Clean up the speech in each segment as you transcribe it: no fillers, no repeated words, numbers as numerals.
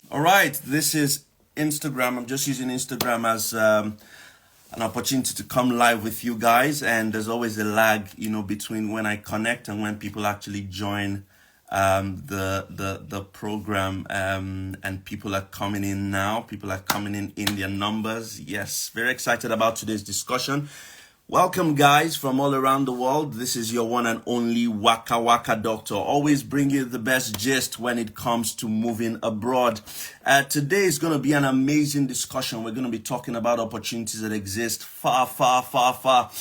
All right, this is Instagram. I'm just using Instagram as an opportunity to come live with you guys, and there's always a lag, between when I connect and when people actually join the program. And people are coming in now. People are coming in their numbers. Yes, very excited about today's discussion. Welcome, guys, from all around the world. This is your one and only Waka Waka Doctor. Always bring you the best gist when it comes to moving abroad. Today is going to be an amazing discussion. We're going to be talking about opportunities that exist far, far, far, far.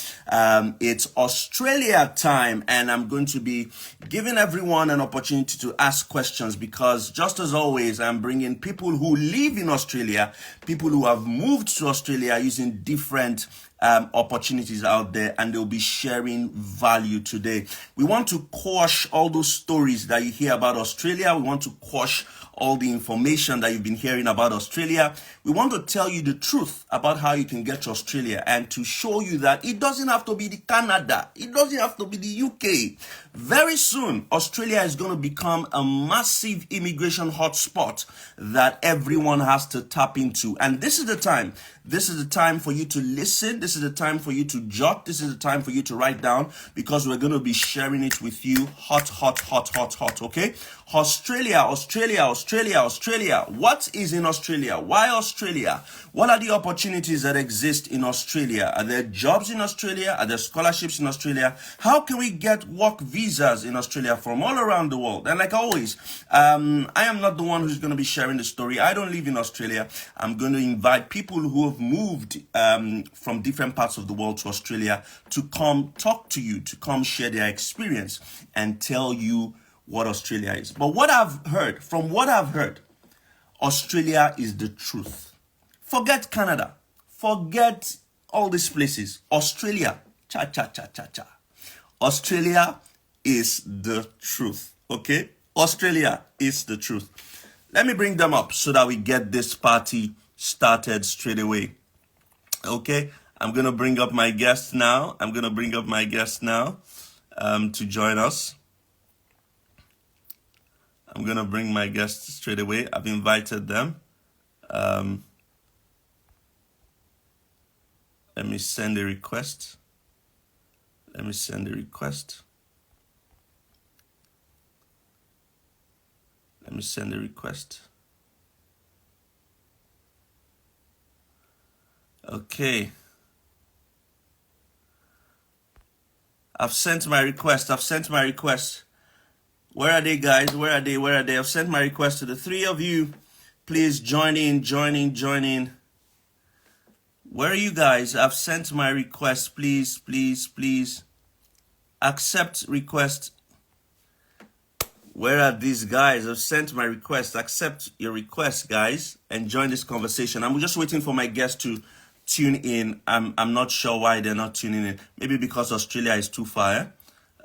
It's Australia time, and I'm going to be giving everyone an opportunity to ask questions because, just as always, I'm bringing people who live in Australia, people who have moved to Australia using different opportunities out there, and they'll be sharing value today. We want to quash all those stories that you hear about Australia. We want to quash all the information that you've been hearing about Australia. We want to tell you the truth about how you can get to Australia and to show you that it doesn't have to be the Canada. It doesn't have to be the UK. Very soon, Australia is going to become a massive immigration hotspot that everyone has to tap into. And this is the time. This is the time for you to listen. This is the time for you to jot. This is the time for you to write down because we're going to be sharing it with you hot, hot, hot, hot, hot. Okay? Australia, Australia, Australia, Australia. What is in Australia? Why Australia? What are the opportunities that exist in Australia? Are there jobs in Australia? Are there scholarships in Australia? How can we get work visas in Australia from all around the world? And like always, I am not the one who's going to be sharing the story. I don't live in Australia. I'm going to invite people who have moved from different parts of the world to Australia to come talk to you, to come share their experience and tell you what Australia is. But from what I've heard, Australia is the truth. Forget Canada. Forget all these places. Australia, cha cha cha cha cha. Australia is the truth. Okay? Australia is the truth. Let me bring them up so that we get this party started straight away. Okay? I'm going to bring up my guests now. To join us. I'm going to bring my guests straight away. I've invited them. Let me send a request. Okay. I've sent my request. Where are they, guys? Where are they? I've sent my request to the three of you. Please join in. Where are you guys? I've sent my request. Please accept request. Where are these guys? I've sent my request. Accept your request, guys, and join this conversation. I'm just waiting for my guests to tune in. I'm not sure why they're not tuning in. Maybe because Australia is too far.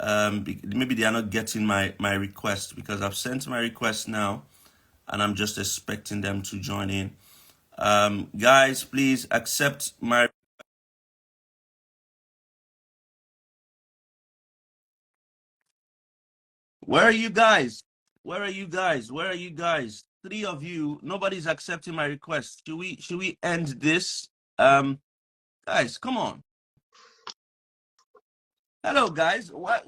Maybe they are not getting my request because I've sent my request now, and I'm just expecting them to join in. Guys, please accept my. Where are you guys? Three of you. Nobody's accepting my request. Should we end this? Guys, come on. Hello, guys. Why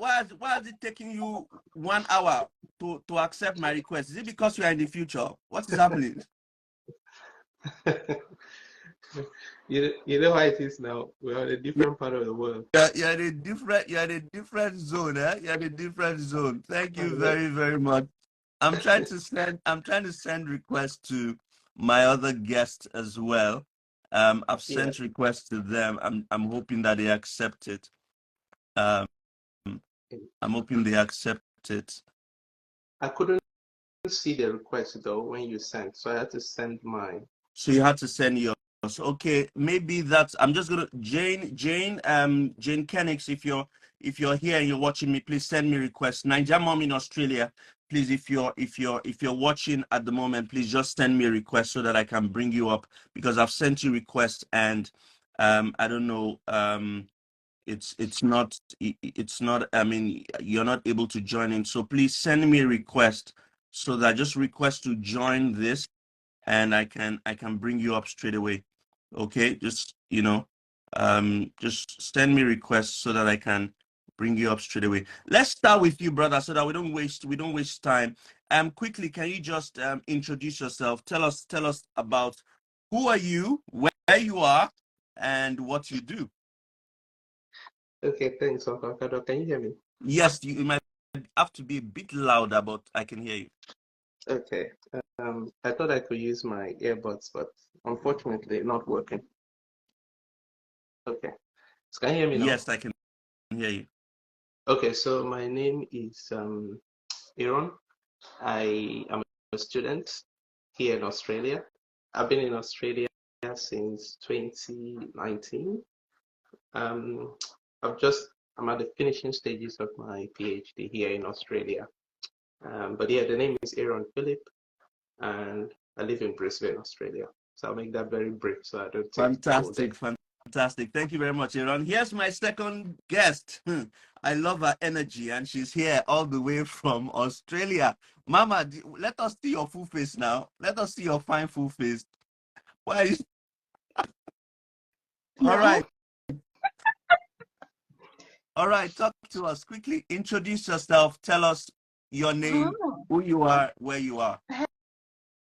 is it taking you 1 hour to accept my request? Is it because we are in the future? What is happening? You know how it is now. We're on a different part of the world. You're in a different zone, eh? You're in a different zone. Thank you very, very much. I'm trying to send requests to my other guests as well. I've Yeah. sent requests to them. I'm hoping that they accept it. Um, I'm hoping they accept it. I couldn't see the request though when you sent, so I had to send mine. So you had to send yours. Okay, maybe that's. I'm just gonna Jane Kenix. If you're here and you're watching me, please send me requests. Niger Mom in Australia, please. If you're watching at the moment, please just send me a request so that I can bring you up because I've sent you requests and I don't know it's not. I mean, you're not able to join in. So please send me a request so that just request to join this. and I can bring you up straight away. Okay, just just send me requests so that I can bring you up straight away. Let's start with you, brother, so that we don't waste time. Quickly, can you just introduce yourself? Tell us about who are you, where you are, and what you do. Okay, thanks, Uncle Kado. Can you hear me? Yes, you might have to be a bit louder, but I can hear you. Okay. I thought I could use my earbuds, but unfortunately, not working. Okay. So can you hear me now? Yes, I can hear you. Okay, so my name is Aaron. I am a student here in Australia. I've been in Australia since 2019. Um, I'm at the finishing stages of my PhD here in Australia. But yeah, the name is Aaron Philip, and I live in Brisbane, Australia. So I'll make that very brief so I don't take the whole day. Fantastic, fantastic. Thank you very much, Aaron. Here's my second guest. I love her energy, and she's here all the way from Australia. Mama, let us see your full face now. Let us see your fine full face. Why? All Now, right, all right. Talk to us quickly. Introduce yourself. Tell us your name, oh, who you are, where you are.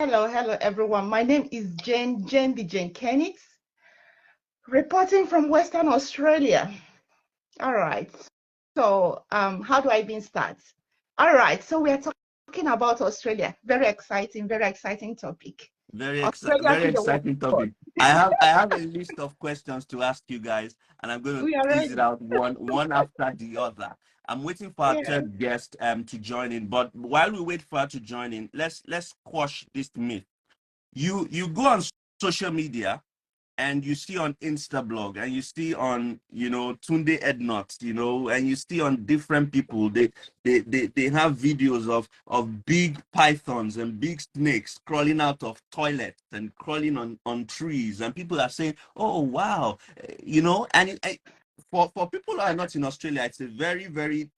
hello, everyone. My name is Jane B. Jane Kenneth, reporting from Western Australia. All right. So, how do I even start? All right. So we are talking about Australia. Very exciting topic. Australia Very to the world. exciting topic. I have a list of questions to ask you guys, and I'm going to We are tease it ready. out one after the other. I'm waiting for our Yeah. third guest to join in. But while we wait for her to join in, let's quash this myth. You go on social media and you see on Instablog and you see on Tunde Ednot, and you see on different people, they have videos of big pythons and big snakes crawling out of toilets and crawling on trees, and people are saying, oh wow, and for people who are not in Australia, it's a very, very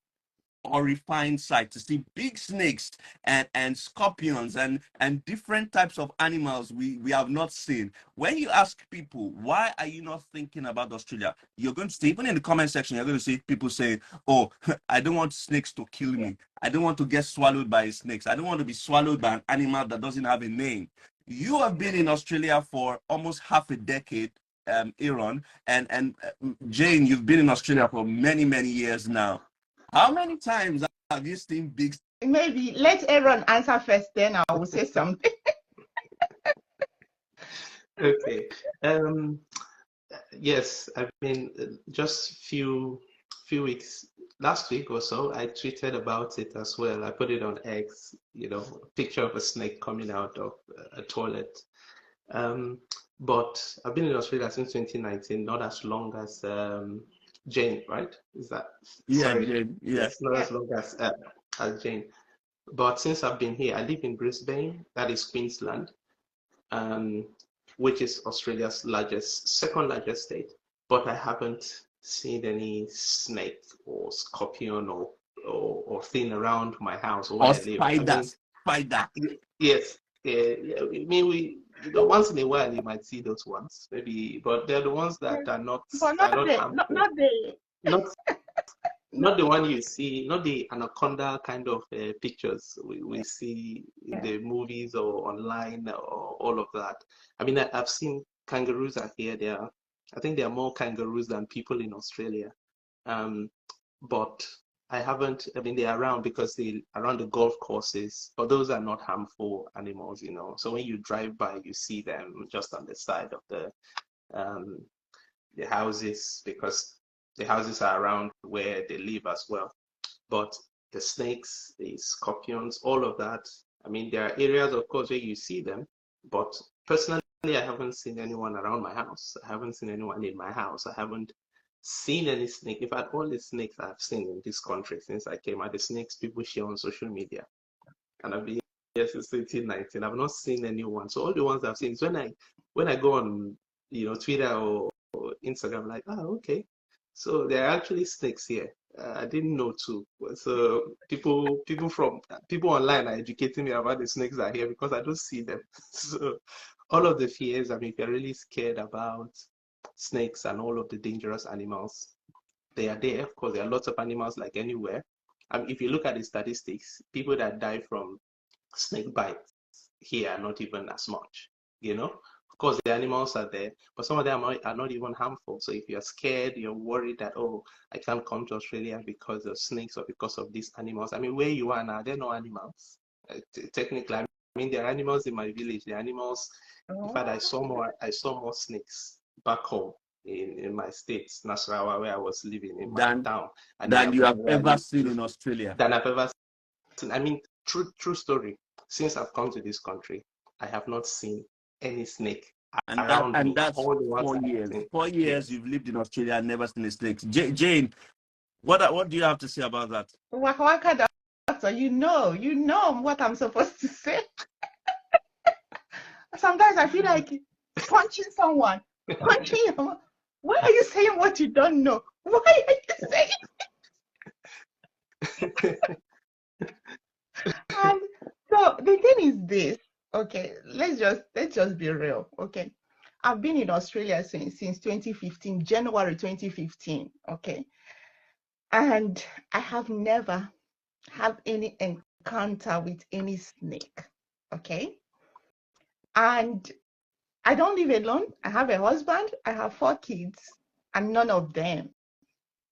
horrifying sight to see big snakes and scorpions and different types of animals we have not seen. When you ask people, why are you not thinking about Australia, you're going to see, even in the comment section, you're going to see people saying, oh, I don't want snakes to kill me. I don't want to get swallowed by snakes. I don't want to be swallowed by an animal that doesn't have a name. You have been in Australia for almost half a decade, Aaron, and Jane, you've been in Australia for many, many years now. How many times have you seen big? Maybe let Aaron answer first, then I will say something. Okay. Um, yes, I've been just few weeks, last week or so, I tweeted about it as well. I put it on X, a picture of a snake coming out of a toilet. Um, but I've been in Australia since 2019, not as long as Jane, right? Is that, Yeah, sorry, Jane. Yeah. yes, not Yeah. as long as Jane. But since I've been here, I live in Brisbane, that is Queensland, um, which is Australia's second largest state. But I haven't seen any snake or scorpion or thing around my house or where Or I live. I mean, spiders. Spider. yes, yeah, I mean, once in a while you might see those ones, maybe, but they're the ones Yeah. that are not But that not are not the not, harmful. not the Not not not the one you see, not the anaconda kind of pictures we see in yeah. the movies or online or all of that. I mean, I've seen kangaroos are here. I think there are more kangaroos than people in Australia. Um, but I haven't, I mean, they're around because they around the golf courses, but those are not harmful animals. So when you drive by, you see them just on the side of um, the houses because the houses are around where they live as well. But the snakes, the scorpions, all of that, I mean, there are areas, of course, where you see them, but personally, I haven't seen anyone around my house. I haven't seen anyone in my house. I haven't seen any snake. In fact, all the snakes I've seen in this country since I came are the snakes people share on social media. And I've been here since 2019. I've not seen anyone. So all the ones I've seen is when I go on, Twitter or Instagram, like, oh, okay. So there are actually snakes here. I didn't know too. So people online are educating me about the snakes that are here because I don't see them. So all of the fears, I mean, if you're really scared about snakes and all of the dangerous animals, they are there. Of course, there are lots of animals like anywhere. If you look at the statistics, people that die from snake bites here are not even as much, you know? Of course, the animals are there, but some of them are not even harmful. So if you're scared, you're worried that, oh, I can't come to Australia because of snakes or because of these animals. I mean, where you are now, there are no animals. Technically, I mean, there are animals in my village. The animals, in fact, I saw more snakes back home in my states, Nasarawa, where I was living in my town, and than you have ever seen in Australia. than I've ever seen. I mean, true story. Since I've come to this country, I have not seen any snake around me. That's All the ones 4 I've years. seen. 4 years Yes. you've lived in Australia and never seen a snake. Jane, what do you have to say about that? Waka waka doctor, you know what I'm supposed to say. Sometimes I feel like punching someone, punching you. Why are you saying what you don't know? Why are you saying? And so the thing is this, okay, let's just be real, okay. I've been in Australia since 2015, January 2015, okay. And I have never had any encounter with any snake, okay. And I don't live alone. I have a husband, I have 4 kids, and none of them,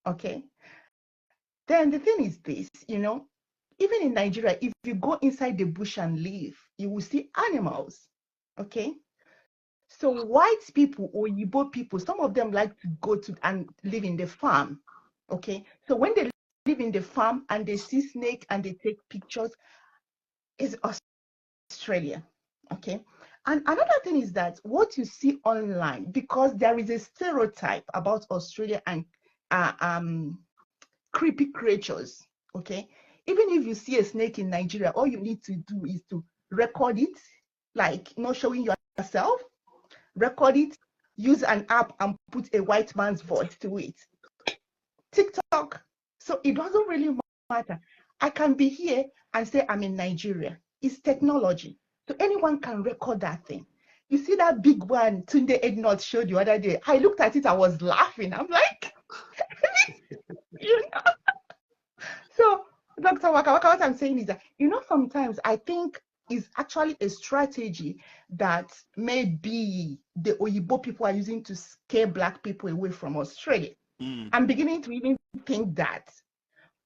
okay. Then the thing is this, even in Nigeria, if you go inside the bush and live, you will see animals, okay? So white people or Igbo people, some of them like to go to and live in the farm, okay? So when they live in the farm and they see snake and they take pictures, it's Australia, okay? And another thing is that what you see online, because there is a stereotype about Australia and creepy creatures, okay? Even if you see a snake in Nigeria, all you need to do is to record it, like not showing yourself, record it, use an app and put a white man's voice to it. TikTok. So it doesn't really matter. I can be here and say I'm in Nigeria. It's technology. So anyone can record that thing. You see that big one Tunde Ednot showed the other day. I looked at it, I was laughing. I'm like, So, Dr. Waka, what I'm saying is that, sometimes I think it's actually a strategy that maybe the Oyibo people are using to scare Black people away from Australia. I'm beginning to even think that,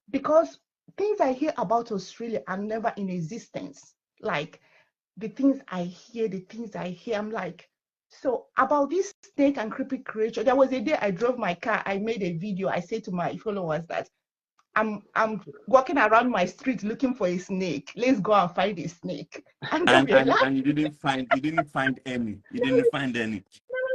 because things I hear about Australia are never in existence. Like the things I hear, I'm like, so about this snake and creepy creature, there was a day I drove my car, I made a video, I said to my followers that I'm walking around my street looking for a snake. Let's go and find a snake. And you didn't find any. You didn't find any.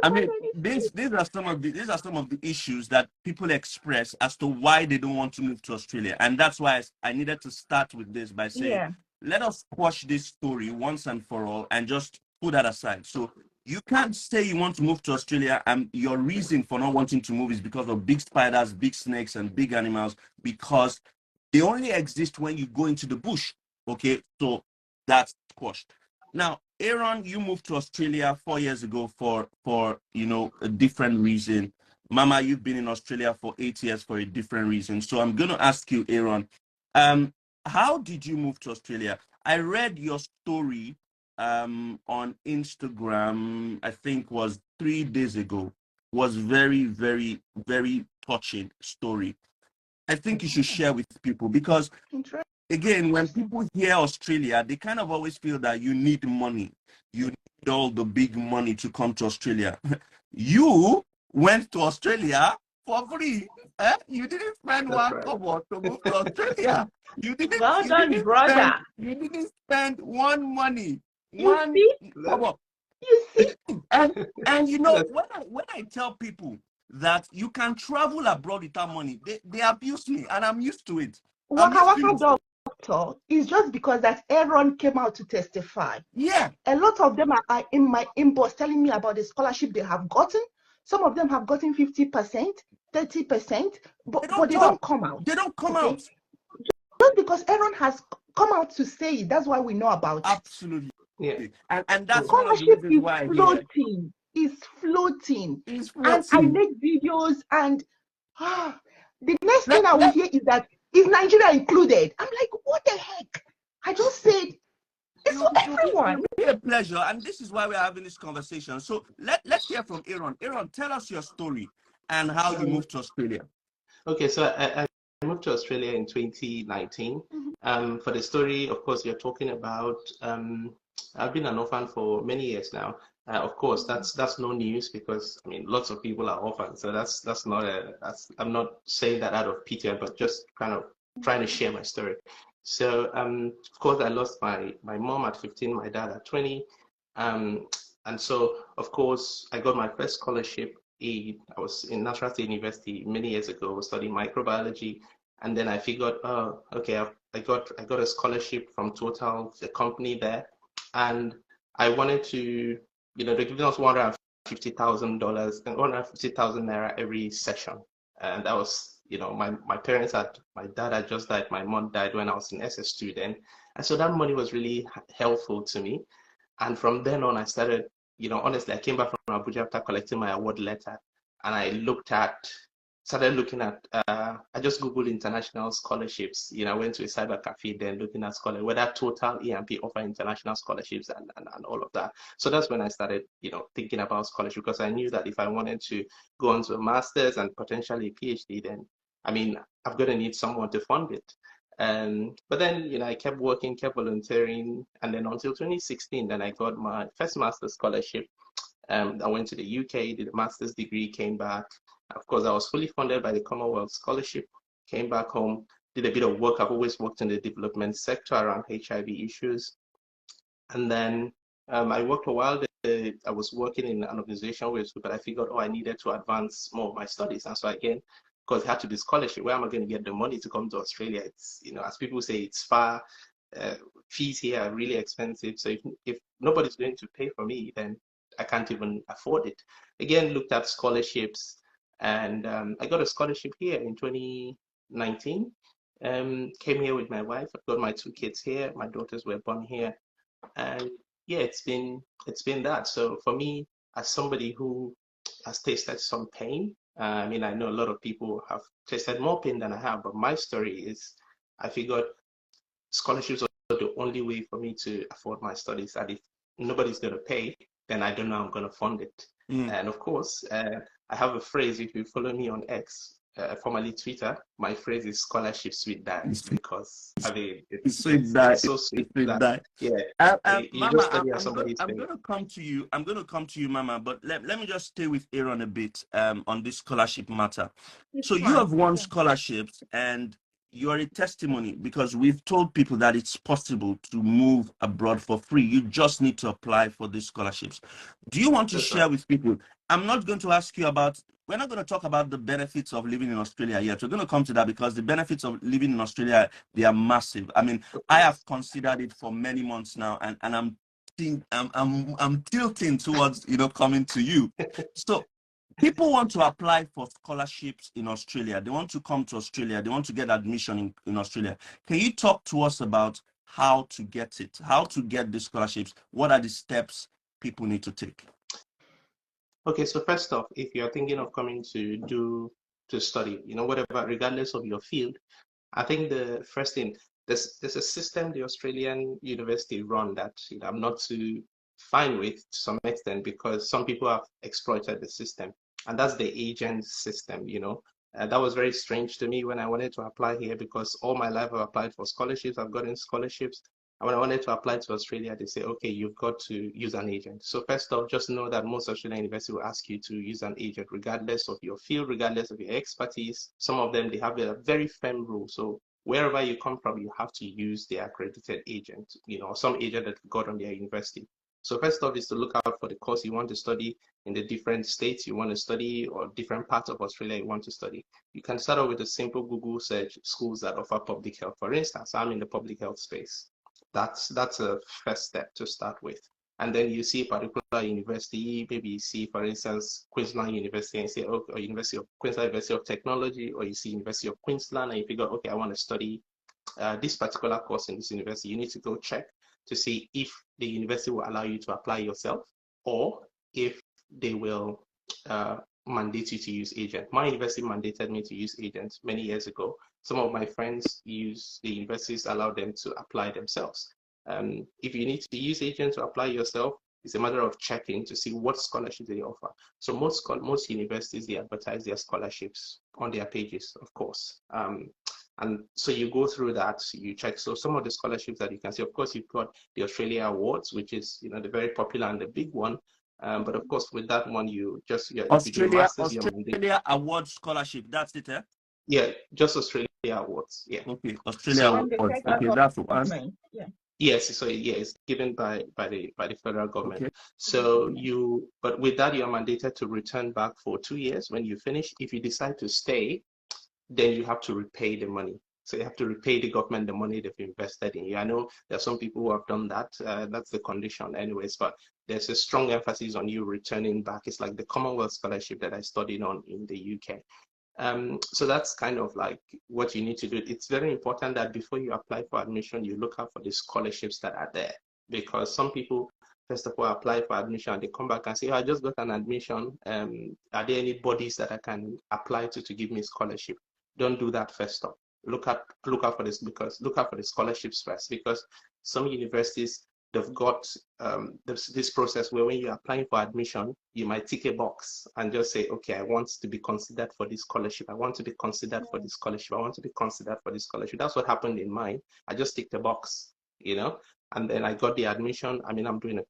I mean, these are some of the issues that people express as to why they don't want to move to Australia. And that's why I needed to start with this by saying, let us quash this story once and for all and just put that aside. So you can't say you want to move to Australia and your reason for not wanting to move is because of big spiders, big snakes, and big animals, because they only exist when you go into the bush. Okay, so that's squashed. Now, Aaron, you moved to Australia 4 years ago for a different reason. Mama, you've been in Australia for 8 years for a different reason. So I'm going to ask you, Aaron, how did you move to Australia? I read your story on Instagram, I think was 3 days ago. Was very, very, very touching story. I think you should share with people because, again, when people hear Australia, they kind of always feel that you need money. You need all the big money to come to Australia. You went to Australia for free. You didn't spend one kobo to move to Australia. You didn't spend one money. One kobo. You see? And when I tell people that you can travel abroad without money, they abuse me, and I'm used to it. Waka doctor is just because that Aaron came out to testify. Yeah. A lot of them are in my inbox telling me about the scholarship they have gotten. Some of them have gotten 50%. 30%, but They don't they don't talk. come out. They don't come Okay, out. just because Aaron has come out to say it, that's why we know about it. Absolutely. Yeah. And that's one of the Scholarship reasons is why here floating. It's floating. is And I floating. make videos, and the next thing Let, I will let, hear is that is Nigeria included? I'm like, what the heck? I just said it's for everyone. it'll be a pleasure, and this is why we're having this conversation. So let's hear from Aaron. Aaron, tell us your story and how you moved to Australia. Okay, so I moved to Australia in 2019. For the story, of course, you're talking about. I've been an orphan for many years now. Of course, that's no news because I mean, lots of people are orphans, so that's not a that's I'm not saying that out of pity, but just kind of trying to share my story. So, of course, I lost my mom at 15, my dad at 20, and so of course I got my first scholarship. I was in National State University many years ago studying microbiology, and then I figured, oh, okay, I got a scholarship from Total, the company there, and I wanted to, they're giving us $150,000 and 150,000 naira every session, and that was, my parents my dad had just died, my mom died when I was in SS2 then, and so that money was really helpful to me. And from then on, I started, honestly, I came back from Abuja after collecting my award letter, and I started looking at, I just Googled international scholarships. I went to a cyber cafe then looking at whether Total EMP offer international scholarships and all of that. So that's when I started, thinking about scholarship, because I knew that if I wanted to go on to a master's and potentially a PhD, then, I mean, I've got to need someone to fund it. But then, I kept working, kept volunteering, and then until 2016, then I got my first master's scholarship. I went to the UK, did a master's degree, came back. Of course, I was fully funded by the Commonwealth Scholarship, came back home, did a bit of work. I've always worked in the development sector around HIV issues. And then I worked a while. I was working in an organization but I figured, I needed to advance more of my studies. And so again, because it had to be scholarship, where am I going to get the money to come to Australia? It's, as people say, it's far. Fees here are really expensive. So if nobody's going to pay for me, then I can't even afford it. Again, looked at scholarships, and I got a scholarship here in 2019. Came here with my wife. I've got my 2 kids here. My daughters were born here, and yeah, it's been that. So for me, as somebody who has tasted some pain, I mean, I know a lot of people have tasted more pain than I have, but my story is, I figured scholarships are the only way for me to afford my studies. And if nobody's going to pay, then I don't know how I'm going to fund it. And of course, I have a phrase. If you follow me on X, formerly Twitter, my phrase is "scholarship sweet die," because I mean it's so sweet that yeah, you just Mama, study as somebody's I'm paying. gonna come to you. I'm gonna come to you, Mama. But let me just stay with Aaron a bit on this scholarship matter. So you have won scholarships, and you're a testimony, because we've told people that it's possible to move abroad for free. You just need to apply for these scholarships. Do you want to share with people? I'm not going to ask you about, we're not going to talk about the benefits of living in Australia yet. We're going to come to that, because the benefits of living in Australia, they are massive. I mean, I have considered it for many months now, and I'm tilting towards, coming to you. So people want to apply for scholarships in Australia. They want to come to Australia. They want to get admission in Australia. Can you talk to us about how to get it, how to get the scholarships? What are the steps people need to take? Okay, so first off, if you're thinking of coming to study, whatever, regardless of your field, I think the first thing, there's a system the Australian university run that I'm not too fine with to some extent, because some people have exploited the system, and that's the agent system. That was very strange to me when I wanted to apply here, because all my life I've applied for scholarships, I've gotten scholarships. And when I wanted to apply to Australia, they say, okay, you've got to use an agent. So first off, just know that most Australian universities will ask you to use an agent, regardless of your field, regardless of your expertise. Some of them, they have a very firm rule. So wherever you come from, you have to use the accredited agent, some agent that you got on their university. So first off is to look out for the course you want to study in the different states you want to study, or different parts of Australia you want to study. You can start off with a simple Google search, schools that offer public health. For instance, I'm in the public health space. That's a first step to start with. and then you see a particular university, maybe you see, for instance, Queensland University, and you say, oh, or Queensland University of Technology, or you see University of Queensland, and you figure, okay, I want to study this particular course in this university. You need to go check to see if the university will allow you to apply yourself, or if they will mandate you to use agent. My university mandated me to use agents many years ago. Some of my friends use the universities allow them to apply themselves. If you need to use agent to apply yourself, it's a matter of checking to see what scholarships they offer. So most universities, they advertise their scholarships on their pages, of course. And so you go through that, you check. So some of the scholarships that you can see, of course, you've got the Australia Awards, which is, you know, the very popular and the big one. But of course, with that one, if you do a master's, Australia Award Scholarship. That's it, eh? Yeah, just Australia Awards. Yeah. Okay, Australia Awards. Okay, that's one. Yeah. Yes, so yeah, it's given by the federal government. Okay. So but with that, you are mandated to return back for 2 years. When you finish, if you decide to stay, then you have to repay the money. So you have to repay the government the money they've invested in you. I know there are some people who have done that. That's the condition anyways, but there's a strong emphasis on you returning back. It's like the Commonwealth Scholarship that I studied on in the UK. So that's kind of like what you need to do. It's very important that before you apply for admission, you look out for the scholarships that are there, because some people, first of all, apply for admission and they come back and say, oh, I just got an admission. Are there any bodies that I can apply to give me scholarship? Don't do that first off. Look out for this, because look out for the scholarships first, because some universities, they've got this process where when you're applying for admission, you might tick a box and just say, okay, I want to be considered for this scholarship. I want to be considered for this scholarship. I want to be considered for this scholarship. That's what happened in mine. I just ticked a box, you know, and then I got the admission. I mean, I'm doing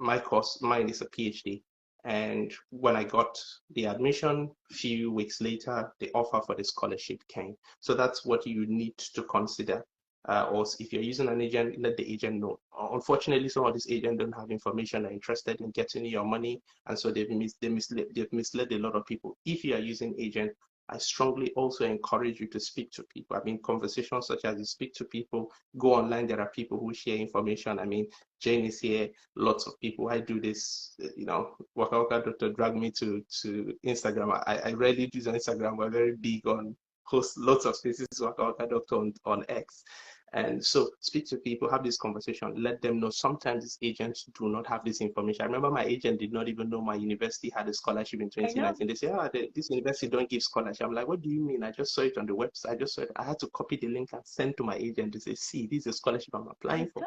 my course, mine is a PhD. And when I got the admission, a few weeks later, the offer for the scholarship came. So that's what you need to consider. Or if you're using an agent, let the agent know. Unfortunately, some of these agents don't have information, are interested in getting your money, and so they've misled a lot of people. If you are using agent, I strongly also encourage you to speak to people. I mean, conversations such as you speak to people, go online. There are people who share information. I mean, Jane is here, lots of people. I do this, you know, Waka Waka Doctor drag me to Instagram. I rarely use Instagram. We're very big on host lots of spaces Waka Waka Doctor on X. And so speak to people, have this conversation, let them know. Sometimes these agents do not have this information. I remember my agent did not even know my university had a scholarship in 2019. They say, oh, this university don't give scholarship. I'm like, what do you mean? I just saw it on the website. I just saw it. I had to copy the link and send to my agent to say, see, this is a scholarship I'm applying for.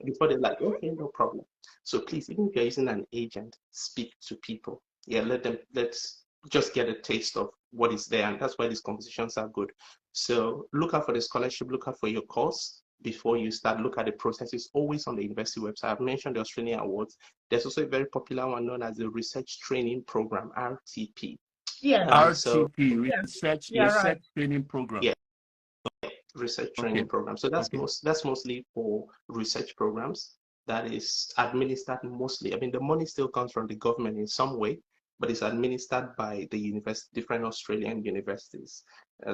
Before they're like, okay, no problem. So please, even if you're using an agent, speak to people. Yeah, let's just get a taste of what is there, and that's why these conversations are good. So look out for the scholarship, look out for your course before you start. Look at the process. It's always on the university website. I've mentioned the Australian Awards. There's also a very popular one known as the Research Training Program, RTP. Yeah. RTP, Research Training Program. Yeah. Research Training Program. So that's that's mostly for research programs that is administered mostly. I mean, the money still comes from the government in some way, but it's administered by the different Australian universities.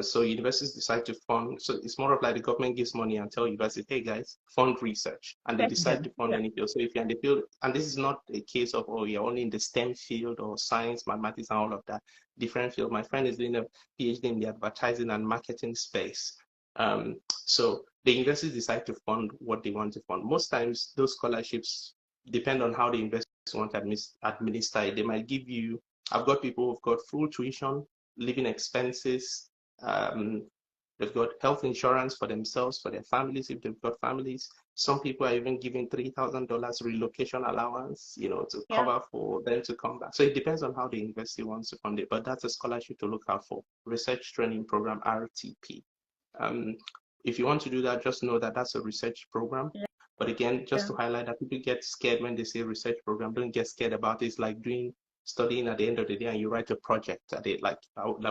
So universities decide to fund, so it's more of like the government gives money and tell universities, hey guys, fund research. And they decide to fund any field. So if you're in the field, and this is not a case of, oh, you're only in the STEM field or science, mathematics and all of that, different field. My friend is doing a PhD in the advertising and marketing space. So the universities decide to fund what they want to fund. Most times those scholarships depend on how the university want to administer it. They might give you, I've got people who've got full tuition, living expenses, they've got health insurance for themselves, for their families, if they've got families. Some people are even giving $3,000 relocation allowance, you know, to cover for them to come back. So it depends on how the university wants to fund it, but that's a scholarship to look out for. Research Training Program, RTP. If you want to do that, just know that that's a research program. But again, just to highlight that people get scared when they say research program, don't get scared about it. It's like studying at the end of the day and you write a project at it, like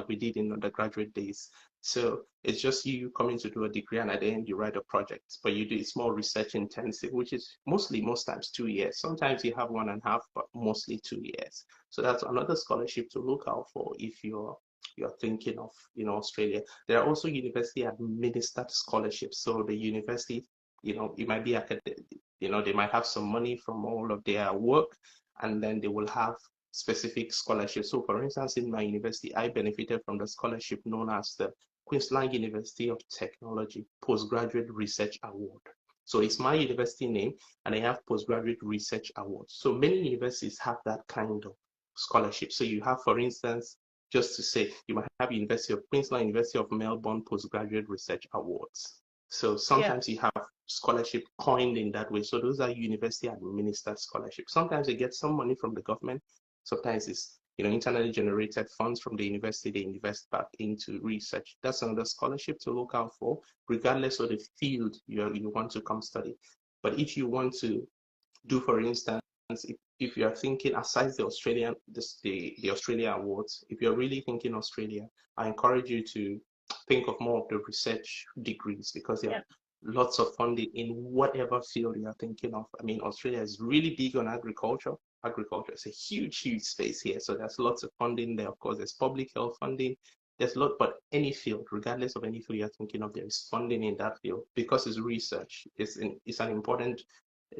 we did in undergraduate days. So it's just you coming to do a degree and at the end you write a project, but it's more research intensive, which is most times 2 years. Sometimes you have 1.5, but mostly 2 years. So that's another scholarship to look out for if you're thinking of, you know, Australia. There are also university administered scholarships. So the university, you know, it might be You know, they might have some money from all of their work, and then they will have specific scholarships. So for instance, in my university, I benefited from the scholarship known as the Queensland University of Technology Postgraduate Research Award. So it's my university name, and I have Postgraduate Research Awards. So many universities have that kind of scholarship. So you have, for instance, just to say, you might have University of Queensland, University of Melbourne Postgraduate Research Awards. So sometimes you have scholarship coined in that way. So those are university administered scholarships. Sometimes they get some money from the government. Sometimes it's, you know, internally generated funds from the university, they invest back into research. That's another scholarship to look out for, regardless of the field you want to come study. But if you want to do, for instance, if you are thinking aside the Australian awards, if you're really thinking Australia, I encourage you to think of more of the research degrees, because there are lots of funding in whatever field you're thinking of. I mean, Australia is really big on agriculture. Agriculture is a huge, huge space here. So there's lots of funding there. Of course, there's public health funding. There's a lot, but any field, regardless of any field you're thinking of, there is funding in that field because it's research. It's an important,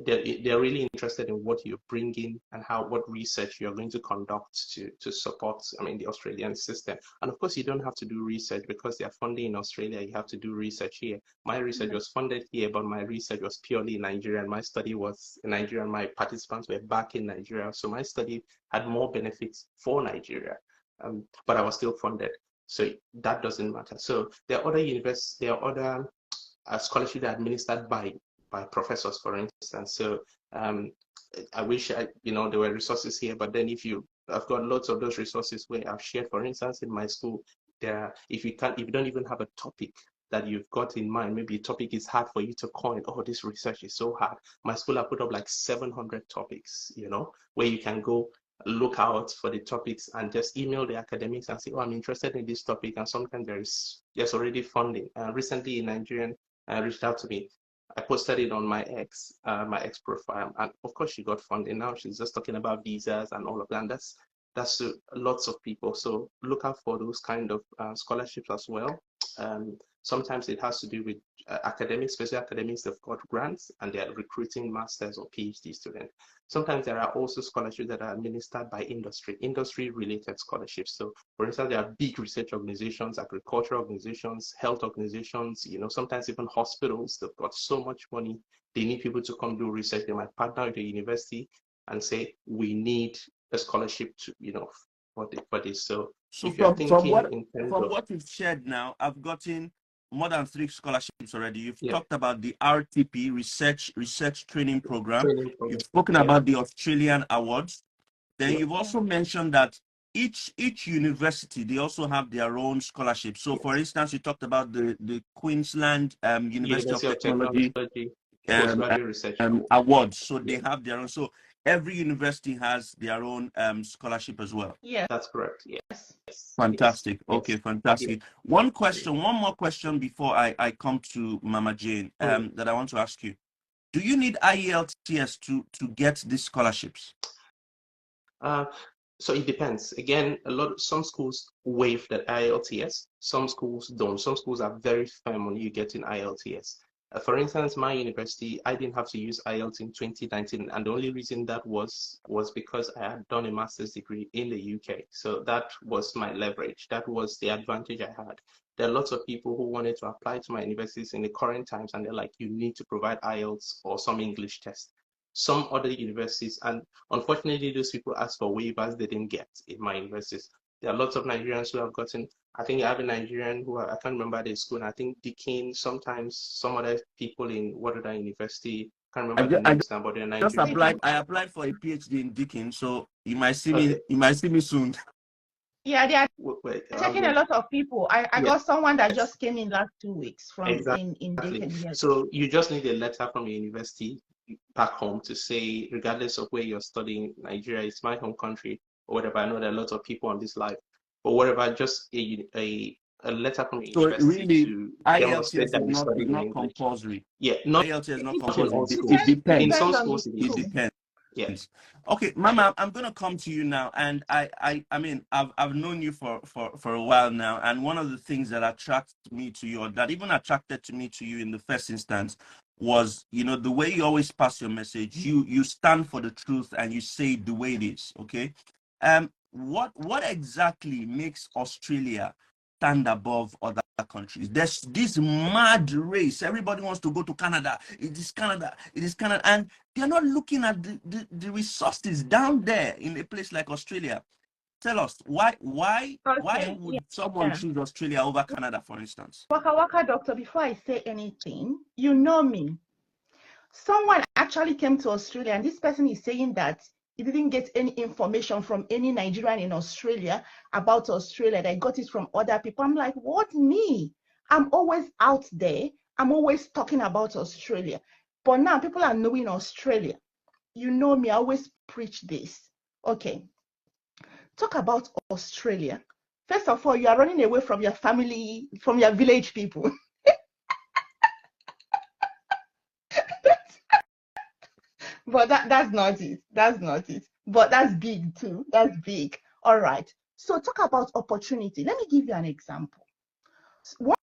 they're really interested in what you're bringing and what research you're going to conduct to support, I mean, the Australian system. And of course, you don't have to do research because they're funding in Australia. You have to do research here. My research was funded here, but my research was purely in Nigeria. And my study was in Nigeria, and my participants were back in Nigeria. So my study had more benefits for Nigeria, but I was still funded. So that doesn't matter. So there are other universities, there are other scholarships that are administered by professors, for instance. So I wish there were resources here, but then I've got lots of those resources where I've shared. For instance, in my school, if you don't even have a topic that you've got in mind, maybe a topic is hard for you to coin, oh, this research is so hard. My school, I put up like 700 topics, where you can go look out for the topics and just email the academics and say, oh, I'm interested in this topic. And sometimes there's already funding. Recently, a Nigerian reached out to me. I posted it on my ex profile, and of course she got funding. Now she's just talking about visas and all of that. And that's lots of people. So look out for those kind of scholarships as well. Sometimes it has to do with academics, especially academics. They've got grants and they're recruiting masters or PhD students. Sometimes there are also scholarships that are administered by industry-related scholarships. So, for instance, there are big research organizations, agricultural organizations, health organizations, sometimes even hospitals. They've got so much money. They need people to come do research. They might partner with the university and say, we need a scholarship to, for this. So if you're thinking from what you've shared now, I've gotten more than 3 scholarships already. You've talked about the RTP research training program. You've spoken about the Australian awards. Then you've also mentioned that each university, they also have their own scholarship. So for instance, you talked about the Queensland University of Technology postgraduate research awards. So they have their own. So every university has their own scholarship as well. Yeah, that's correct. Yes. Fantastic. Yes. Okay, fantastic. Yeah. One more question before I come to Mama Jane that I want to ask you. Do you need IELTS to get these scholarships? So it depends. Again, some schools waive that IELTS. Some schools don't. Some schools are very firm on you getting IELTS. For instance, my university, I didn't have to use IELTS in 2019, and the only reason that was because I had done a master's degree in the UK. So that was my leverage. That was the advantage I had. There are lots of people who wanted to apply to my universities in the current times, and they're like, you need to provide IELTS or some English test. Some other universities, and unfortunately, those people asked for waivers they didn't get in my universities. There are lots of Nigerians who have gotten, I think I have a Nigerian who I can't remember the school, and I think Deakin, sometimes some other people in what other university, can't remember the names now, but they're Nigerian. I applied for a PhD in Deakin, so you might see me soon. Yeah, they are taking a lot of people. I got someone that just came in last 2 weeks from in Deakin. Yes. So you just need a letter from the university back home to say, regardless of where you're studying, Nigeria is my home country or whatever. I know there are lots of people on this live, but whatever, just a letter from the university really, to demonstrate that you're studying in English. Compulsory. Yeah, IELTS is not compulsory. It depends. In some schools, it depends. Yes. Okay, Mama, I'm gonna come to you now, and I mean, I've known you for a while now, and one of the things that attracted me to you, or that even attracted me to you in the first instance, was, you know, the way you always pass your message, you stand for the truth and you say it the way it is. Okay. What exactly makes Australia stand above other countries? There's this mad race. Everybody wants to go to Canada. It is Canada. It is Canada. And they're not looking at the resources down there in a place like Australia. Tell us why Okay, would someone yeah. choose Australia over Canada, for instance? Waka Waka Doctor, before I say anything, you know me. Someone actually came to Australia, and this person is saying that he didn't get any information from any Nigerian in Australia about Australia. They got it from other people. I'm like, what, me? I'm always out there. I'm always talking about Australia. But now people are knowing Australia. You know me, I always preach this. Okay. Talk about Australia. First of all, you are running away from your family, from your village people. But that's not it. That's not it. But that's big too. That's big. All right. So talk about opportunity. Let me give you an example. One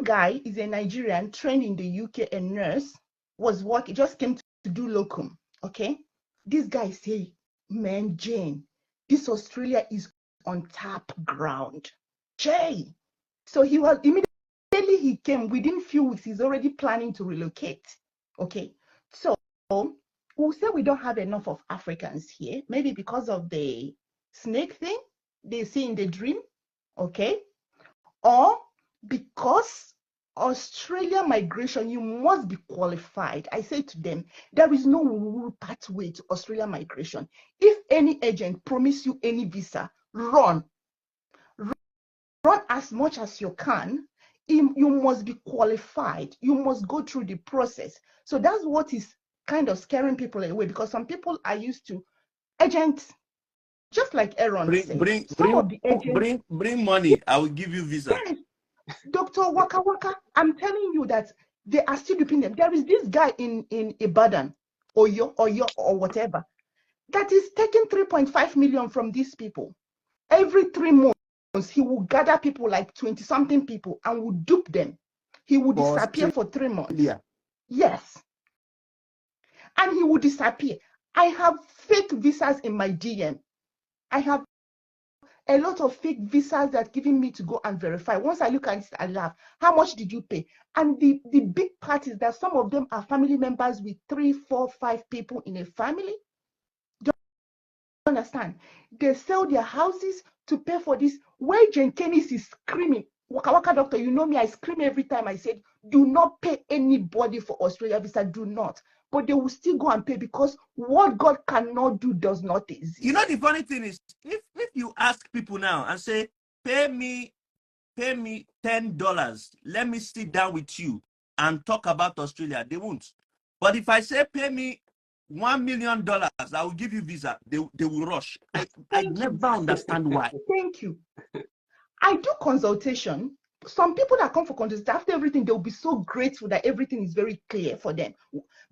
guy is a Nigerian trained in the UK, a nurse, was working, just came to do locum. Okay. This guy say, man, Jane, this Australia is on top ground. Jay. So he was immediately he came within few weeks, he's already planning to relocate. Okay. So we'll say we don't have enough of Africans here, maybe because of the snake thing they see in the dream, okay? Or because Australia migration, you must be qualified. I say to them, there is no pathway to Australia migration. If any agent promise you any visa, run as much as you can. You must be qualified. You must go through the process. So that's what is kind of scaring people away, because some people are used to agents, just like Aaron said. Some of the agents bring money. I will give you visa. yes, Dr. Waka Waka, I'm telling you that they are still duping them. There is this guy in Ibadan or whatever that is taking 3.5 million from these people. Every 3 months, he will gather people like 20 something people and will dupe them. He will disappear for 3 months. Yeah. Yes. And he will disappear. I have fake visas in my DM. I have a lot of fake visas that giving me to go and verify. Once I look at it, I laugh. How much did you pay? And the big part is that some of them are family members with 3, 4, 5 people in a family. Do you understand? They sell their houses to pay for this. Where Jane Kennis is screaming, Waka Waka Doctor, you know me, I scream every time I said, do not pay anybody for Australia visa, do not. But they will still go and pay, because what God cannot do does not exist. You know, the funny thing is, if you ask people now and say, pay me $10, let me sit down with you and talk about Australia, they won't. But if I say, pay me $1 million, I will give you visa, they will rush. I never understand why. Thank you. I do consultation. Some people that come for consultation, after everything, they'll be so grateful that everything is very clear for them.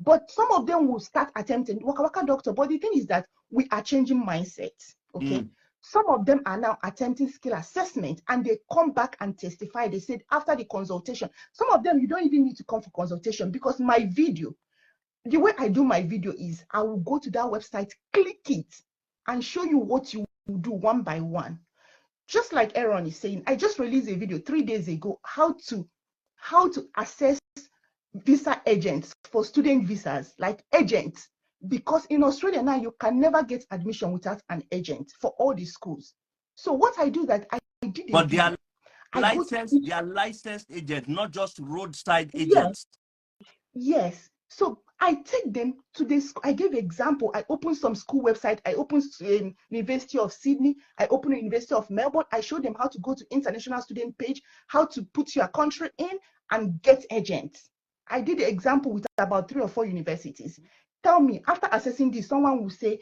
But some of them will start attempting Waka Waka Doctor. But the thing is that we are changing mindsets. Okay. Some of them are now attempting skill assessment, and they come back and testify. They said after the consultation, some of them, you don't even need to come for consultation, because my video, the way I do my video is I will go to that website, click it, and show you what you do one by one. Just like Aaron is saying, I just released a video 3 days ago, how to assess visa agents for student visas, like agents, because in Australia now you can never get admission without an agent for all the schools. So what I do that I did, but they are licensed agents, not just roadside agents. Yes. So I take them to this. I gave example. I opened some school website. I opened University of Sydney. I opened University of Melbourne. I showed them how to go to international student page, how to put your country in and get agents. I did the example with about 3 or 4 universities. Tell me, after assessing this, someone will say,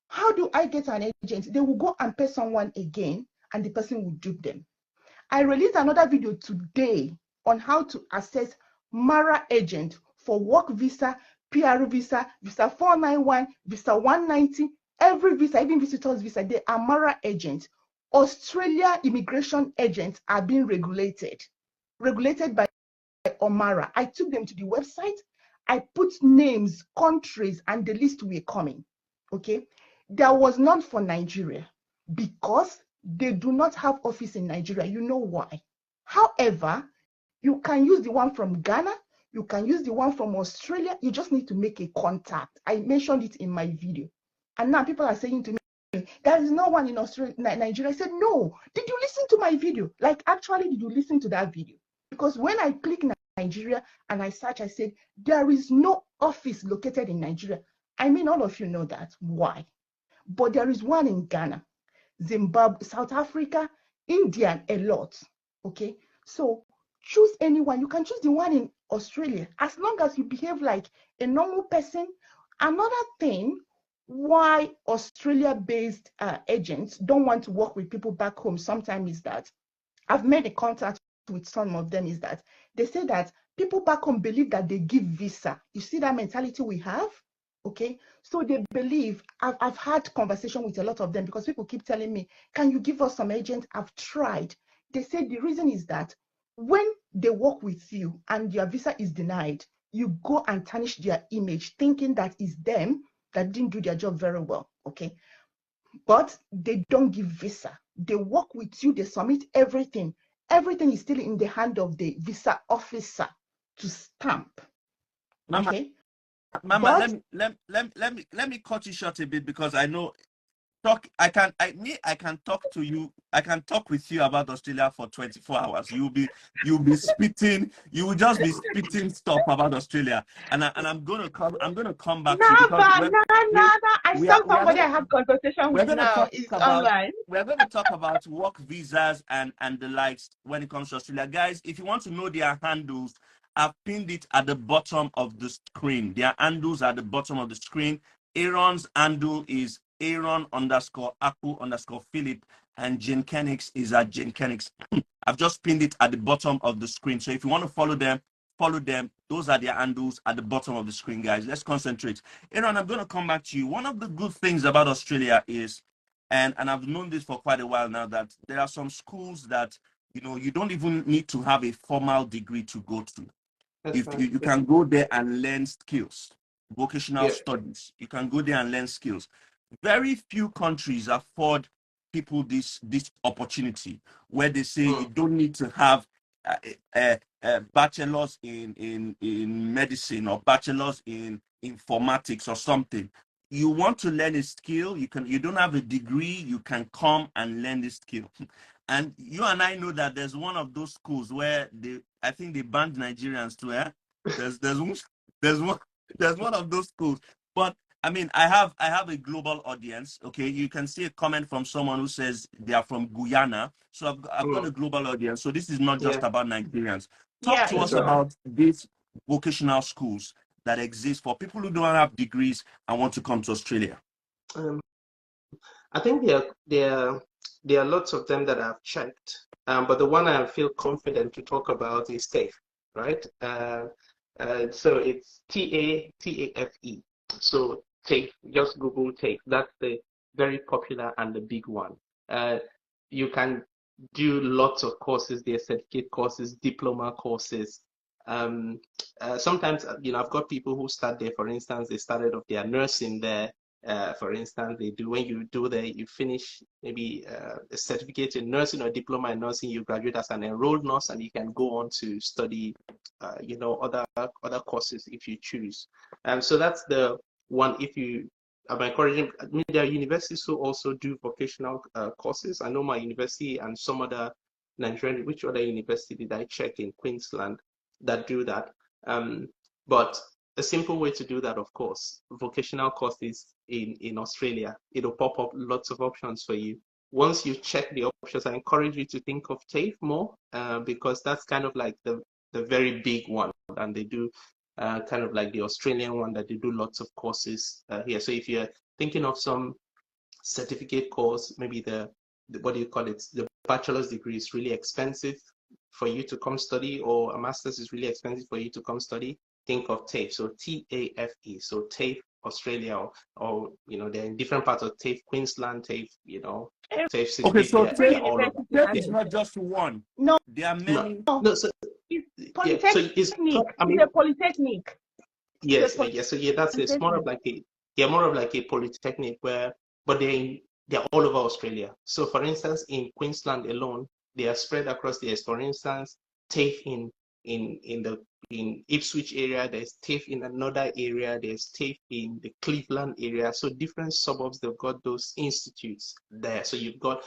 how do I get an agent? They will go and pay someone again, and the person will dupe them. I released another video today on how to assess Mara agent for work visa, PR visa, visa 491, visa 190, every visa, even visitors visa, they are Mara agents. Australia immigration agents are being regulated by Omara. I took them to the website. I put names, countries, and the list were coming. Okay. There was none for Nigeria because they do not have office in Nigeria. You know why? However, you can use the one from Ghana. You can use the one from Australia. You just need to make a contact. I mentioned it in my video. And now people are saying to me, there is no one in Australia, Nigeria. I said, no. Did you listen to my video? Like, actually, did you listen to that video? Because when I click Nigeria and I search, I said, there is no office located in Nigeria. I mean, all of you know that. Why? But there is one in Ghana, Zimbabwe, South Africa, India, a lot. Okay. So choose anyone. You can choose the one in Australia as long as you behave like a normal person. Another thing why Australia-based agents don't want to work with people back home sometimes is that I've made a contact with some of them is that they say that people back home believe that they give visa. You see that mentality we have? Okay, so they believe, I've had conversation with a lot of them because people keep telling me, can you give us some agent? I've tried. They say the reason is that when they work with you and your visa is denied, you go and tarnish their image thinking that it's them that didn't do their job very well, okay? But they don't give visa. They work with you, they submit everything. Everything is still in the hand of the visa officer to stamp, Mama, okay? Mama, But let me cut you short a bit because I know I can talk to you. I can talk with you about Australia for 24 hours. You'll be spitting. You will just be spitting stuff about Australia. And I'm gonna come back to you because never. I we saw are somebody gonna I have conversation we're with gonna now. talk It's about online. we're gonna talk about work visas and the likes when it comes to Australia. Guys, if you want to know their handles, I've pinned it at the bottom of the screen. Their handles are at the bottom of the screen. Aaron's handle is Aaron_Aku_Philip, and Jane Kenix is at Jane Kenix. I've just pinned it at the bottom of the screen. So if you want to follow them, follow them. Those are their handles at the bottom of the screen, guys. Let's concentrate. Aaron, I'm going to come back to you. One of the good things about Australia is, and I've known this for quite a while now, that there are some schools that, you don't even need to have a formal degree to go to. That's If fine. you can go there and learn skills, vocational Yeah. studies, you can go there and learn skills. Very few countries afford people this opportunity where they say you don't need to have bachelors in medicine or bachelors in informatics or something. You want to learn a skill, you don't have a degree, you can come and learn this skill. And you and I know that there's one of those schools where I think they banned Nigerians too. There's one of those schools. But I mean, I have a global audience. Okay, you can see a comment from someone who says they are from Guyana. So I've got a global audience. So this is not just Yeah. about Nigerians. Talk Yeah, to us it's That's right. not. about these vocational schools that exist for people who don't have degrees and want to come to Australia. I think there are lots of them that I've checked, but the one I feel confident to talk about is TAFE, right? So it's TAFE. So TAFE, just Google TAFE. That's the very popular and the big one. You can do lots of courses. There are certificate courses, diploma courses. Sometimes, I've got people who start there. For instance, they started off their nursing there. For instance, when you do there, you finish maybe a certificate in nursing or diploma in nursing, you graduate as an enrolled nurse, and you can go on to study, other courses if you choose. So that's the one. If you, I'm encouraging. I mean, there are universities who also do vocational courses. I know my university and some other Nigerian. Which other university did I check in Queensland that do that? But a simple way to do that, of course, vocational courses in Australia, it'll pop up lots of options for you. Once you check the options, I encourage you to think of TAFE more because that's kind of like the very big one, and they do kind of like the Australian one that they do lots of courses here. So if you're thinking of some certificate course, maybe the what do you call it? The bachelor's degree is really expensive for you to come study, or a master's is really expensive for you to come study. Think of TAFE. So TAFE. So TAFE Australia, or they're in different parts of TAFE Queensland, TAFE, TAFE Sydney. Okay, so They're all over. TAFE is not just one. No, There are many. No. So it's yeah. So polytechnic. I mean, It's a polytechnic. Yes, yes. So yeah, that's it. It's more of like a polytechnic but they're all over Australia. So for instance, in Queensland alone, they are spread across the. For instance, TAFE in Ipswich area, there's TAFE in another area, there's TAFE in the Cleveland area. So different suburbs, they've got those institutes there. So you've got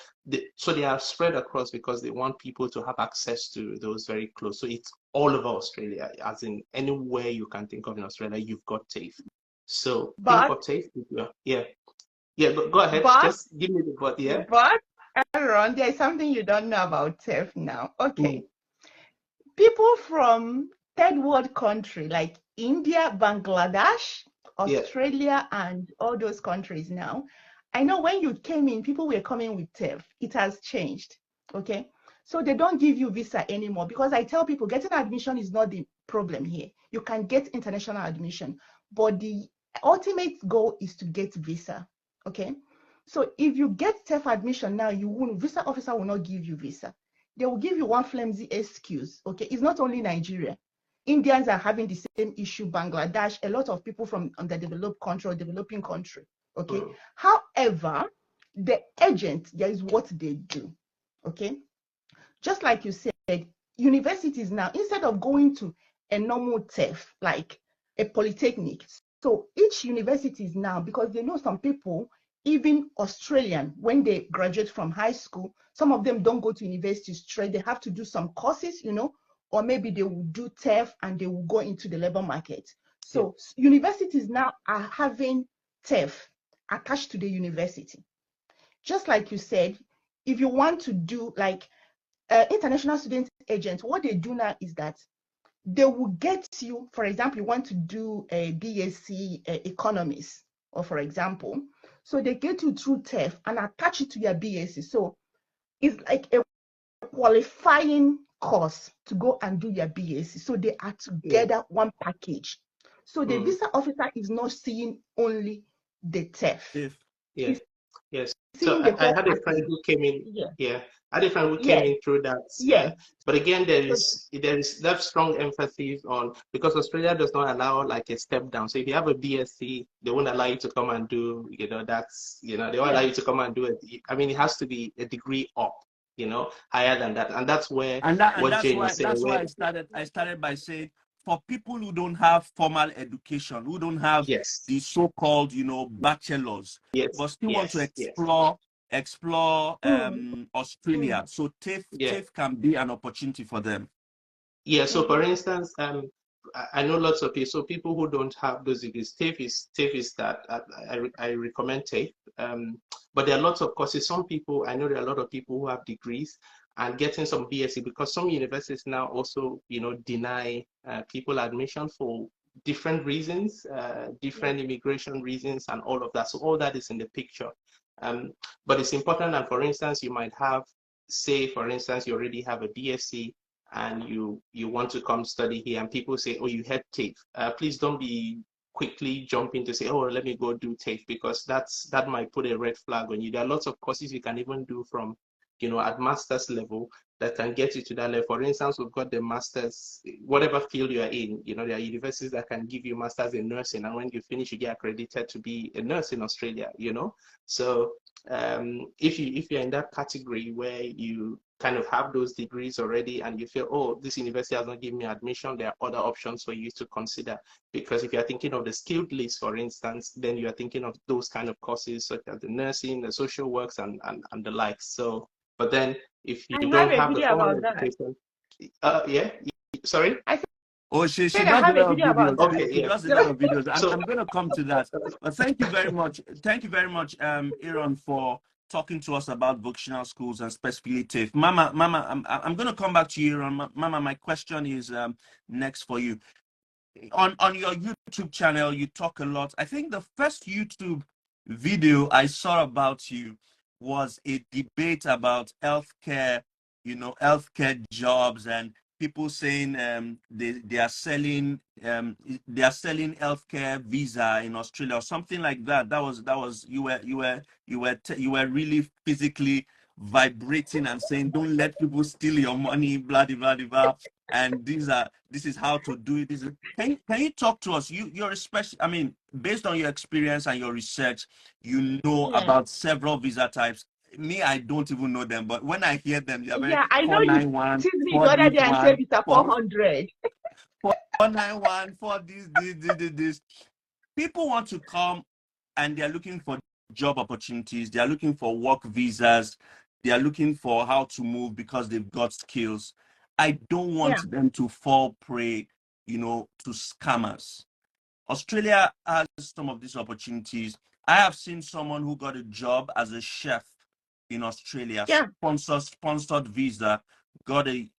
so they are spread across because they want people to have access to those very close. So it's all over Australia, as in anywhere you can think of in Australia, you've got TAFE. So think But of TAFE. Yeah. Go ahead. but Just give me the but. Yeah. but Aaron, there is something you don't know about TEF now. Okay. Mm, People from third world country like India, Bangladesh, yeah. Australia, and all those countries now. I know when you came in, people were coming with TEF. It has changed. Okay. So they don't give you visa anymore because I tell people getting admission is not the problem here. You can get international admission, but the ultimate goal is to get visa. Okay. So if you get TEF admission now, visa officer will not give you visa. They will give you one flimsy excuse. Okay, it's not only Nigeria. Indians are having the same issue. Bangladesh, a lot of people from underdeveloped country or developing country. Okay. However, the agent, there is what they do. Okay. Just like you said, universities now, instead of going to a normal TEF, like a polytechnic, so each university is now, because they know some people, even Australian, when they graduate from high school, some of them don't go to university straight. They have to do some courses, or maybe they will do TEF and they will go into the labor market. So universities now are having TEF attached to the university. Just like you said, if you want to do like international student agents, what they do now is that they will get you, for example, you want to do a BSc economics, or for example, so they get you through TEF and attach it to your BSc. So it's like a qualifying course to go and do your BSc. So they are together one package. So the visa officer is not seeing only the TEF. Yes. So I had a friend who came in. Yeah. I had a friend who came in through that. But again, there is that strong emphasis on, because Australia does not allow like a step down. So if you have a BSc, they won't allow you to come and do, they won't allow you to come and do it. I mean, it has to be a degree up, higher than that. And that's where that's why I started by saying, for people who don't have formal education, who don't have the so-called, bachelors, but still want to explore Australia. So TAFE can be an opportunity for them. Yeah. So for instance, I know lots of people. So people who don't have those degrees, TAFE is that I recommend TAFE. But there are lots of courses. I know there are a lot of people who have degrees and getting some BSc, because some universities now also, deny people admission for different reasons, different immigration reasons, and all of that. So all that is in the picture. But it's important that, for instance, you might have, say, for instance, you already have a BSc and you want to come study here, and people say, oh, you had TAFE. Please don't be quickly jumping to say, oh, let me go do TAFE, because that might put a red flag on you. There are lots of courses you can even do from, at master's level that can get you to that level. For instance, we've got the master's, whatever field you're in, there are universities that can give you master's in nursing, and when you finish, you get accredited to be a nurse in Australia, So if you're in that category where you kind of have those degrees already and you feel, oh, this university has not given me admission, there are other options for you to consider. Because if you're thinking of the skilled list, for instance, then you're thinking of those kind of courses such as the nursing, the social works, and the likes. So, but then if you don't have the formal education, sorry? She does a lot of videos. Okay, she does a lot of videos. I'm going to come to that. But thank you very much. Thank you very much, Aaron, for talking to us about vocational schools and specifically TAFE. Mama, I'm going to come back to you, Aaron. Mama, my question is next for you. On your YouTube channel, you talk a lot. I think the first YouTube video I saw about you was a debate about healthcare, healthcare jobs, and people saying they are selling healthcare visa in Australia or something like that. That was you were really physically vibrating and saying, don't let people steal your money, blah blah blah blah. and this is how to do it. Can you talk to us? You're especially, I mean, based on your experience and your research, you know Yeah. about several visa types. Me, I don't even know them, but when I hear them, they're very Yeah, I know you 491 teased me for the other this day and said one, it's a for 400. 491 for this. People want to come and they're looking for job opportunities, they're looking for work visas, they are looking for how to move because they've got skills. I don't Yeah. want them to fall prey, to scammers. Australia has some of these opportunities. I have seen someone who got a job as a chef in Australia, Yeah. sponsored visa, got a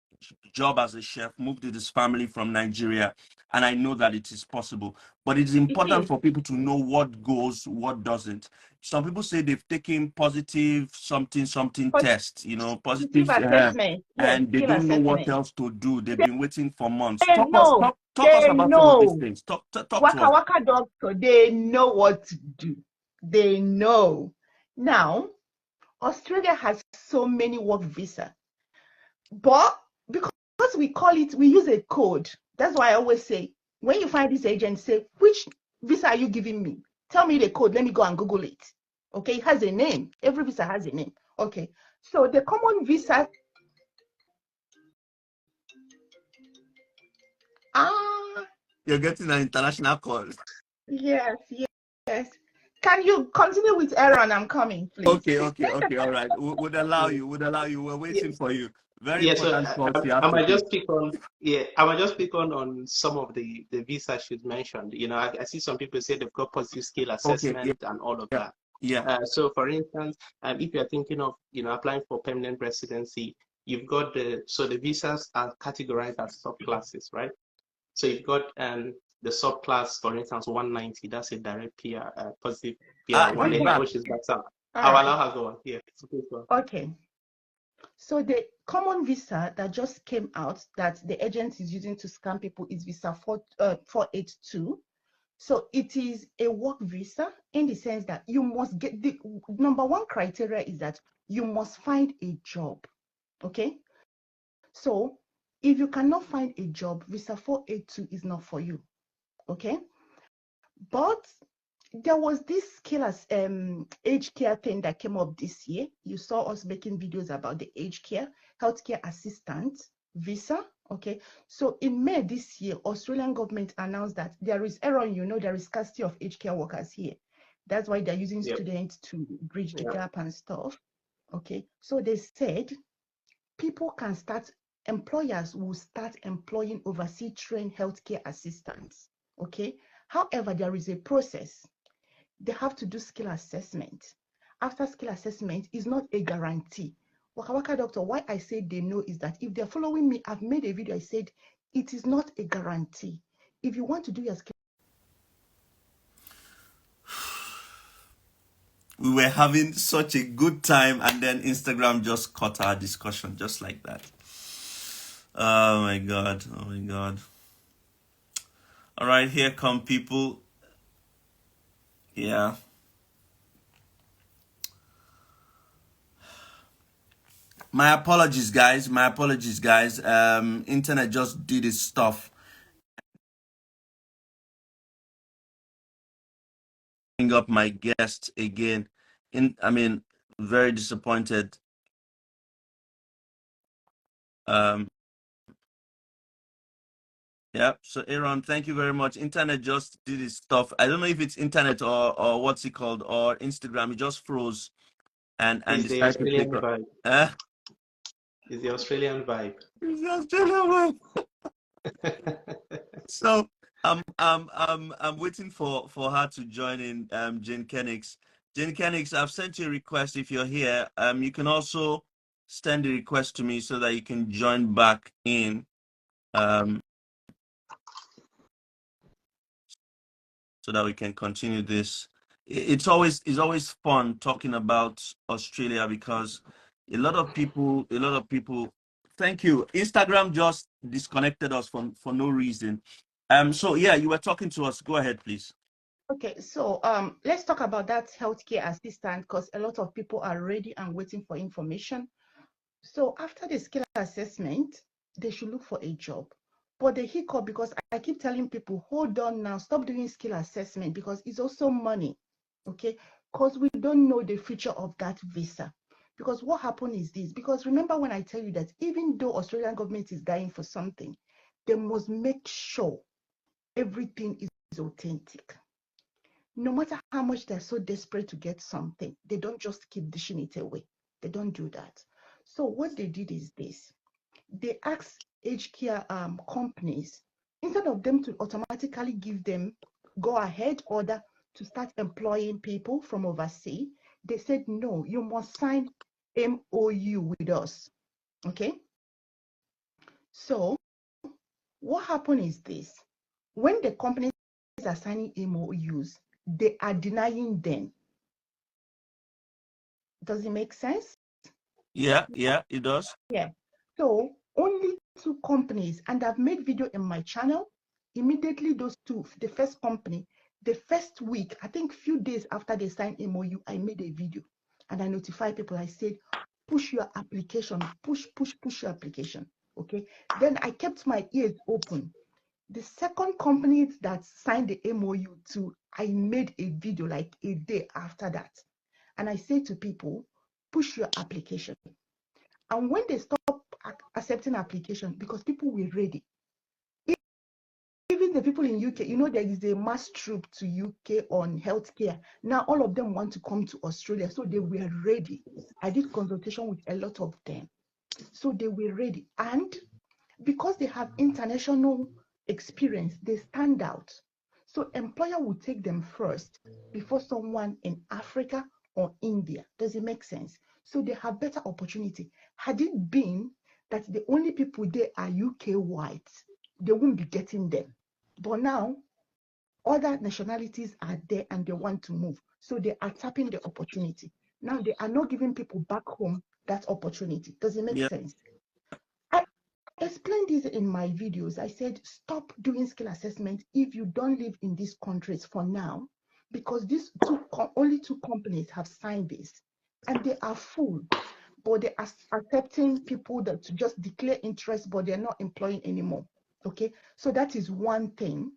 job as a chef, moved with his family from Nigeria, and I know that it is possible. But it's It important is. for people to know what goes, what doesn't. Some people say they've taken positive something test, Positive positive, assessment. Yes, and they skill don't know what assessment. else to do. They've been waiting for months. They know. Talk us They about some of these know. things. Talk to Waka us. Waka doctor, they know what to do. They know. Now, Australia has so many work visa, but because we use a code. That's why I always say, when you find this agent, say, which visa are you giving me? Tell me the code. Let me go and Google it. Okay, it has a name. Every visa has a name. Okay, so the common visa. Ah, You're getting an international call. yes, yes. Can you continue with Aaron? I'm coming, please. Okay. All right. Would allow Mm. you. Would allow you. We're Yeah, waiting for you. Very yeah. So important calls you have I to might pick. just pick on, yeah, I might just pick on some of the visas she's mentioned. I see some people say they've got positive skill Okay. Yeah. assessment and all of Yeah. that. Yeah. So, for instance, if you're thinking of, applying for permanent residency, you've got the visas are categorized as subclasses, right? So you've got the subclass, for instance, 190. That's a direct PR, positive PR one. He's Okay. Anyway, back. which is better. All I'll right. allow her go on. Yeah. So please go on. Okay. So the common visa that just came out that the agent is using to scam people is visa 482. So it is a work visa in the sense that you must get the number one criteria is that you must find a job. Okay. So if you cannot find a job, visa 482 is not for you. Okay. But there was this aged care thing that came up this year. You saw us making videos about the aged care, healthcare assistant visa. Okay, so in May this year, Australian government announced that there is there is scarcity of aged care workers here. That's why they're using Yep. students to bridge the Yep. gap and stuff. Okay, so they said employers will start employing overseas trained healthcare assistants. Okay, however, there is a process. They have to do skill assessment. After skill assessment is not a guarantee. Waka Waka doctor, why I say they know is that if they're following me, I've made a video, I said it is not a guarantee. If you want to do your skill, We were having such a good time, and then Instagram just cut our discussion just like that. Oh my god. Oh my god. All right, here come people. Yeah. My apologies, guys. My apologies, guys. Internet just did its stuff. Bring up my guest again. Very disappointed. Yeah. So Aaron, thank you very much. Internet just did its stuff. I don't know if it's internet or what's it called or Instagram. It just froze and It's the decided to Australian click on. vibe. Eh? It's the Australian vibe. It's Australian one. So I'm waiting for her to join in. Jane Kenix. Jane Kenix, I've sent you a request. If you're here, you can also send a request to me so that you can join back in. So that we can continue this. It's always fun talking about Australia because a lot of people. Thank you. Instagram just disconnected us for no reason. So yeah, you were talking to us. Go ahead, please. okay, so let's talk about that healthcare assistant because a lot of people are ready and waiting for information. So after the skill assessment, they should look for a job. But the hiccup, because I keep telling people, hold on now, stop doing skill assessment because it's also money, okay? Because we don't know the future of that visa. Because what happened is this, because remember when I tell you that even though Australian government is dying for something, they must make sure everything is authentic. No matter how much they're so desperate to get something, they don't just keep dishing it away. They don't do that. So what they did is this. They asked aged care companies, instead of them to automatically give them go-ahead order to start employing people from overseas, they said, no, you must sign MOU with us, okay? So what happened is this. When the companies are signing MOUs, they are denying them. Does it make sense? Yeah, it does. Yeah. So only two companies, and I've made video in my channel. Immediately those two, the first company, the first week, I think few days after they signed MOU, I made a video and I notified people. I said, push your application, push your application. Okay. Then I kept my ears open. The second company that signed the MOU too, I made a video like a day after that. And I say to people, push your application. And when they stop accepting application, because people were ready, even the people in UK, you know, there is a mass troop to UK on healthcare. Now all of them want to come to Australia, so they were ready. I did consultation with a lot of them, so they were ready. And because they have international experience, they stand out. So employer will take them first before someone in Africa or India. Does it make sense? So they have better opportunity. Had it been that the only people there are UK whites, they won't be getting them. But now other nationalities are there and they want to move. So they are tapping the opportunity. Now they are not giving people back home that opportunity. Does it make sense? I explained this in my videos. I said, stop doing skill assessment if you don't live in these countries for now, because these only two companies have signed this and they are full, but they are accepting people that to just declare interest, but they're not employing anymore. Okay, so that is one thing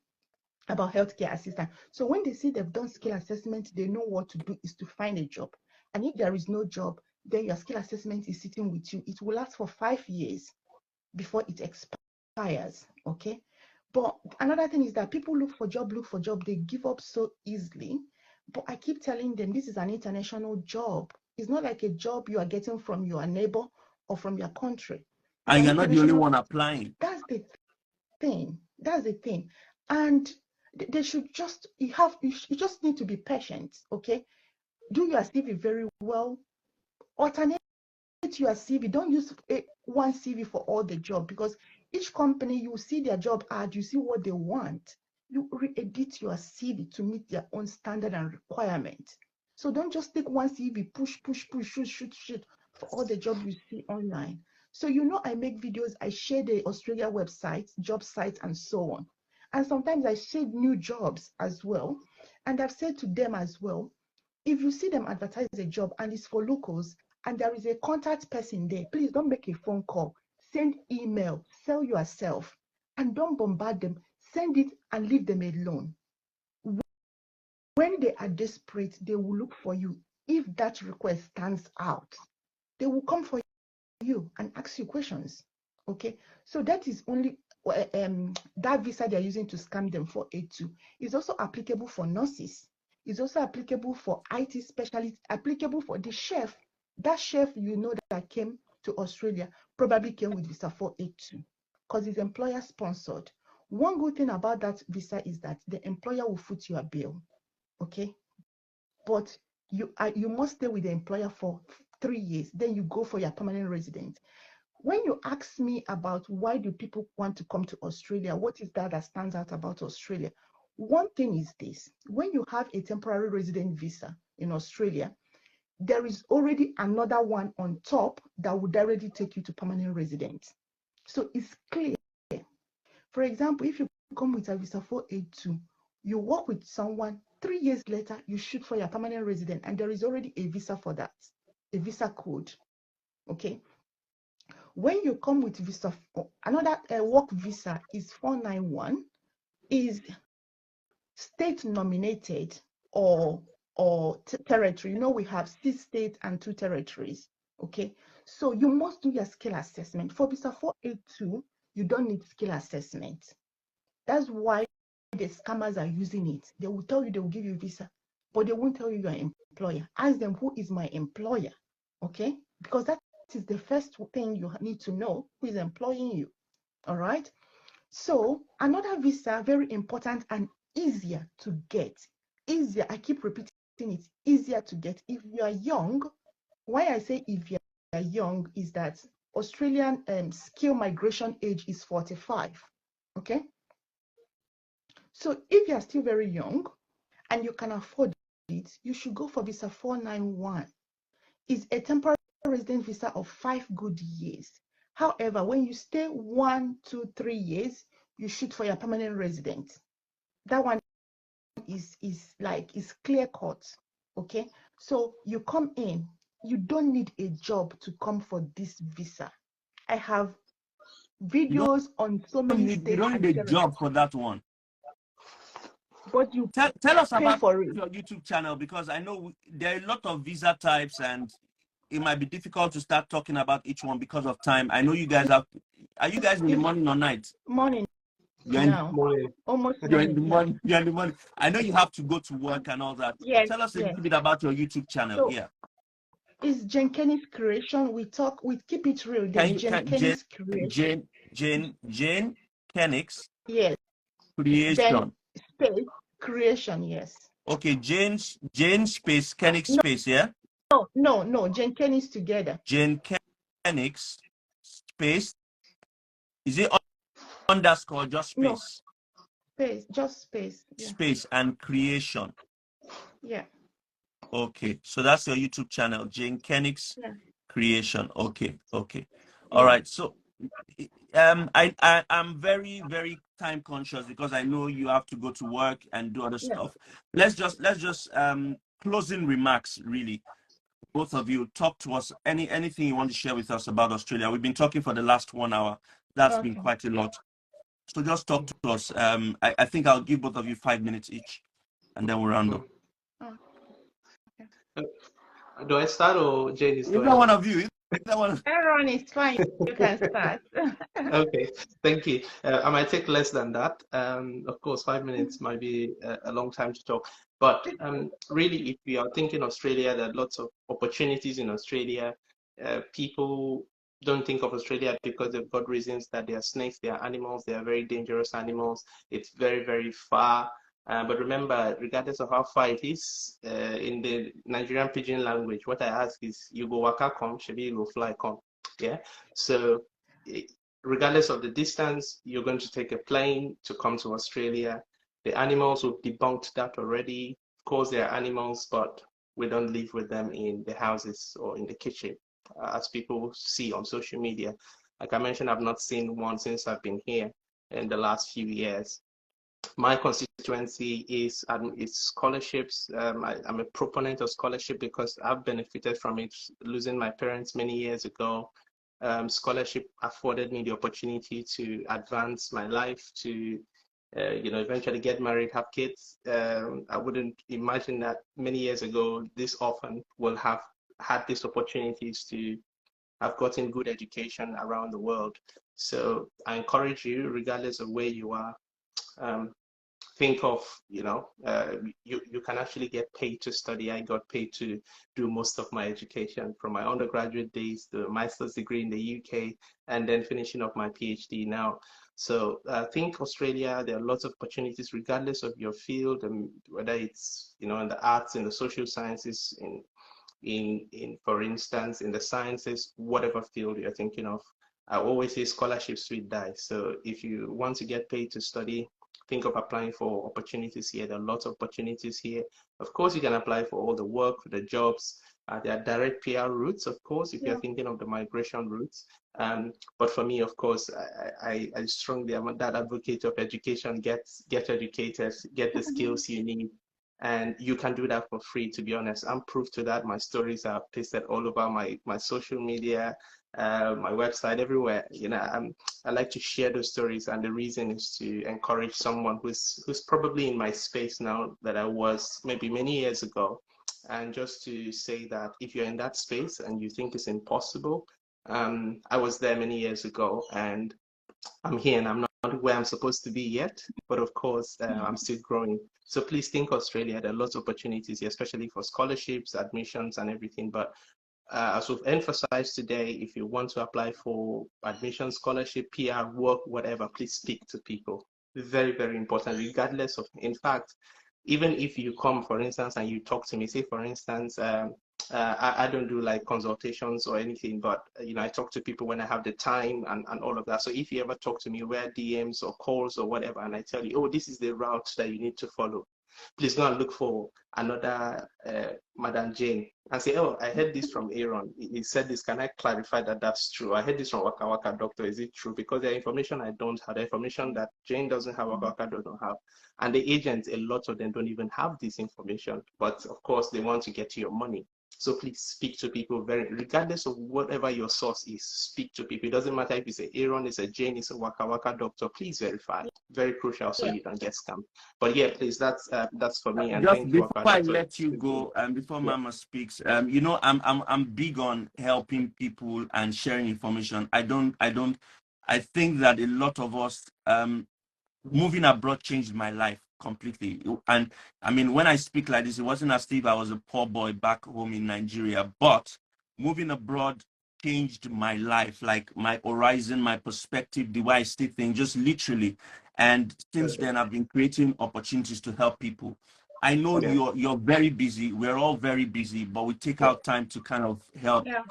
about healthcare assistant. So when they see they've done skill assessment, they know what to do is to find a job. And if there is no job, then your skill assessment is sitting with you. It will last for 5 years before it expires, okay? But another thing is that people look for job, they give up so easily. But I keep telling them this is an international job. It's not like a job you are getting from your neighbor or from your country. It's And an you're not the only international. one applying. That's the thing. That's the thing. And they should just, you just need to be patient, okay? Do your CV very well. Alternate your CV. Don't use one CV for all the job, because each company, you see their job ad, you see what they want. You re-edit your CV to meet their own standard and requirement. So don't just take one CV, push, shoot for all the jobs you see online. So you know, I make videos, I share the Australia website, job sites, and so on. And sometimes I share new jobs as well. And I've said to them as well, if you see them advertise a job and it's for locals, and there is a contact person there, please don't make a phone call. Send email, sell yourself, and don't bombard them. Send it and leave them alone. When they are desperate, they will look for you. If that request stands out, they will come for you and ask you questions. Okay, so that is only that visa they're using to scam them for A2 is also applicable for nurses. It's also applicable for IT specialists, applicable for the chef. That chef, you know, that came to Australia probably came with visa for A2 because it's employer sponsored. One good thing about that visa is that the employer will foot your bill, okay? But you must stay with the employer for 3 years. Then you go for your permanent residence. When you ask me about why do people want to come to Australia, what is that stands out about Australia? One thing is this: when you have a temporary resident visa in Australia, there is already another one on top that would directly take you to permanent residence. So it's clear. For example, if you come with a visa 482, you work with someone, 3 years later, you shoot for your permanent resident, and there is already a visa for that, a visa code, okay? When you come with visa, another work visa is 491, is state nominated or territory. You know, we have 6 states and 2 territories. Okay, so you must do your skill assessment. For visa 482, you don't need skill assessment. That's why the scammers are using it. They will tell you they will give you visa, but they won't tell you your employer. Ask them, who is my employer? Okay, because that is the first thing you need to know, who is employing you. All right. So another visa, very important and easier to get. Easier, I keep repeating it, easier to get. If you are young, why I say if you are young is that Australian skill migration age is 45. Okay. So if you are still very young and you can afford it, you should go for visa 491. It's a temporary resident visa of 5 good years. However, when you stay 1, 2, 3 years, you shoot for your permanent resident. That one is clear cut. Okay, so you come in, you don't need a job to come for this visa. I have videos on so many states. You don't need a job for that one. But you tell us pay about for it. Your YouTube channel, because I know there are a lot of visa types and it might be difficult to start talking about each one because of time. I know you guys are you guys in the morning or night? Morning. You're now. Morning. Almost You're in morning. the morning. You're in the morning. I know you have to go to work and all that. Yes. Tell us a Yes. little bit about your YouTube channel. So, Yeah. it's Jane Kenny's creation. We keep it real. The Jane Kenny's creation. Jane Kenny's Yes. creation. Then space creation. Yes. Okay, Jane space Kenny's space. Yeah. No. Jane Kenny's together. Jane Kenny's space. Is it underscore just space? No. Space, just space. Yeah. Space and creation. Yeah. Okay, so that's your YouTube channel, Jane Kennick's creation. Okay. All right. So I'm very, very time conscious because I know you have to go to work and do other stuff. Let's just closing remarks, really. Both of you talk to us. Anything you want to share with us about Australia? We've been talking for the last 1 hour. That's been quite a lot. So just talk to us. I think I'll give both of you 5 minutes each, and then we'll round up. Do I start or Jane is Either one of you. Aaron, it's fine. You can start. Okay, thank you. I might take less than that. Of course, 5 minutes might be a long time to talk. But really, if we are thinking Australia, there are lots of opportunities in Australia. People don't think of Australia because they've got reasons that they are snakes, they are animals, they are very dangerous animals. It's very, very far. But remember, regardless of how far it is, in the Nigerian pidgin language, what I ask is, you go waka come, shebi you go fly come. Yeah. So regardless of the distance, you're going to take a plane to come to Australia. The animals, we've debunked that already. Of course, they are animals, but we don't live with them in the houses or in the kitchen, as people see on social media. Like I mentioned, I've not seen one since I've been here in the last few years. My constituency is scholarships. I'm a proponent of scholarship because I've benefited from it, losing my parents many years ago. Scholarship afforded me the opportunity to advance my life, to eventually get married, have kids. I wouldn't imagine that many years ago this orphan will have had these opportunities to have gotten good education around the world. So I encourage you, regardless of where you are, think of, you can actually get paid to study. I got paid to do most of my education from my undergraduate days, the master's degree in the UK, and then finishing up my PhD now. So I think Australia, there are lots of opportunities regardless of your field, and whether it's, in the arts, in the social sciences, in for instance, in the sciences, whatever field you're thinking of. I always say scholarship sweet die. So if you want to get paid to study, think of applying for opportunities here. There are lots of opportunities here. Of course, you can apply for all the work, the jobs. There are direct PR routes, of course, if you're thinking of the migration routes. But for me, of course, I strongly am that advocate of education. Get educated, get the skills you need. And you can do that for free, to be honest. I'm proof to that. My stories are pasted all over my social media, my website, everywhere. You know, I like to share those stories, and the reason is to encourage someone who's probably in my space now that I was maybe many years ago. And just to say that if you're in that space and you think it's impossible, I was there many years ago, and I'm here, and I'm not where I'm supposed to be yet, but of course, I'm still growing. So please think Australia. There are lots of opportunities here, especially for scholarships, admissions, and everything. But as we've emphasized today, if you want to apply for admission, scholarship, PR, work, whatever, please speak to people. Very, very important, regardless of, in fact, even if you come, for instance, and you talk to me, say, for instance, I don't do like consultations or anything, but you know, I talk to people when I have the time and all of that. So if you ever talk to me via DMs or calls or whatever, and I tell you, oh, this is the route that you need to follow, please go and look for another Madam Jane and say, oh, I heard this from Aaron. He said this. Can I clarify that that's true? I heard this from Waka Waka Doctor. Is it true? Because the information I don't have, the information that Jane doesn't have, Waka Waka don't have. And the agents, a lot of them don't even have this information. But of course, they want to get your money. So please speak to people, regardless of whatever your source is, speak to people. It doesn't matter if it's a Aaron, it's a Jane, it's a Waka Waka Doctor. Please verify. Very crucial, so you don't get scammed. But yeah, please, that's for me. And Just thank you, before Waka I Doctor. let you go, and before Mama speaks, you know, I'm big on helping people and sharing information. I think that a lot of us, moving abroad changed my life completely. And I mean, when I speak like this, it wasn't as if I was a poor boy back home in Nigeria, but moving abroad changed my life, like my horizon, my perspective, the way I see things, just literally. And since then, I've been creating opportunities to help people. I know you're very busy. We're all very busy, but we take out time to kind of help. Yeah.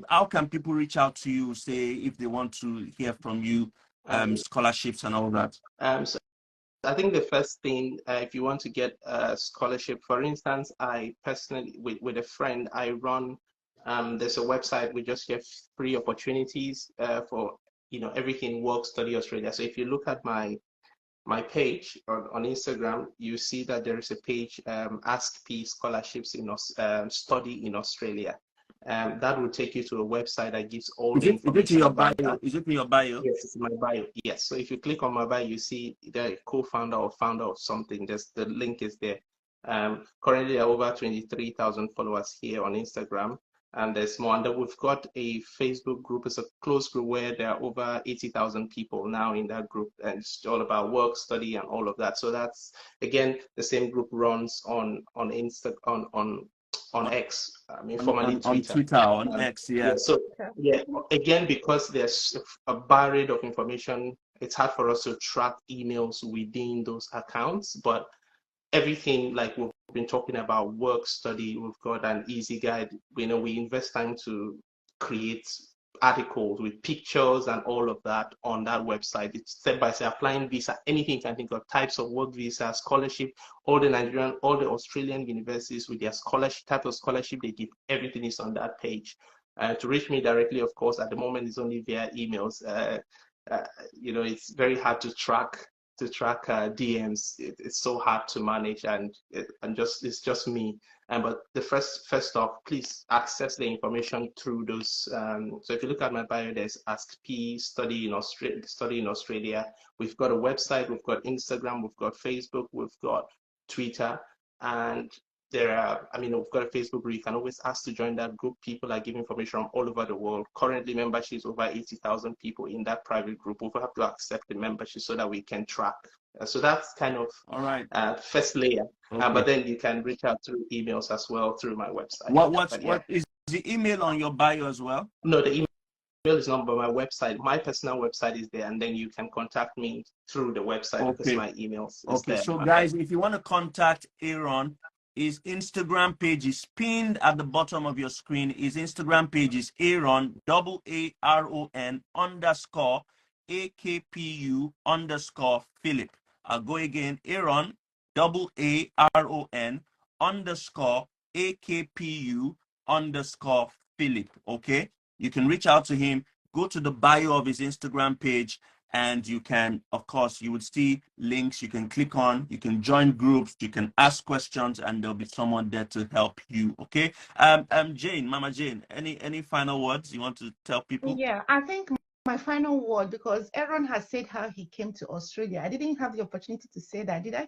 How can people reach out to you, say, if they want to hear from you, scholarships and all that? So I think the first thing, if you want to get a scholarship, for instance, I personally, with a friend, I run, there's a website, we just have free opportunities for, you know, everything work, study Australia. So if you look at my page on Instagram, you see that there is a page, Ask P Scholarships in Study in Australia. That will take you to a website that gives all the information. Is it in your bio? Is it in your bio? Yes, it's in my bio. Yes. So if you click on my bio, you see the co-founder or founder of something. Just the link is there. Currently, there are over 23,000 followers here on Instagram, and there's more. And then we've got a Facebook group. It's a closed group where there are over 80,000 people now in that group, and it's all about work, study, and all of that. So that's, again, the same group runs on X, I mean, formerly Twitter. On X, yeah. So yeah, again, because there's a barrage of information, it's hard for us to track emails within those accounts. But everything, like we've been talking about, work, study, we've got an easy guide. You know, we invest time to create articles with pictures and all of that on that website. It's step by step, applying visa, anything you can think of, types of work visa, scholarship, all the Australian universities with their scholarship, type of scholarship they give, everything is on that page. To reach me directly, of course, at the moment it's only via emails. You know, it's very hard to track DMs. It's so hard to manage, and it's just me. But the first off, please access the information through those. So if you look at my bio, there's Ask P, Study in Australia. We've got a website, we've got Instagram, we've got Facebook, we've got Twitter, and we've got a Facebook group. You can always ask to join that group. People are giving information from all over the world. Currently, membership is over 80,000 people in that private group. We'll have to accept the membership so that we can track. So that's kind of all right. First layer. Okay. But then you can reach out through emails as well through my website. What is the email on your bio as well? No, the email is not, but my website, my personal website is there, and then you can contact me through the website because my emails is there. So guys, if you want to contact Aaron, his Instagram page is pinned at the bottom of your screen. His Instagram page is Aaron, AARON_AKPU_Philip. I'll go again, Aaron, AARON_AKPU_Philip. Okay, you can reach out to him. Go to the bio of his Instagram page And you can, of course, you would see links you can click on, you can join groups, you can ask questions, and there'll be someone there to help you. Okay. Jane, Mama Jane, any final words you want to tell people? Yeah, I think my final word, because Aaron has said how he came to Australia. I didn't have the opportunity to say that, did I?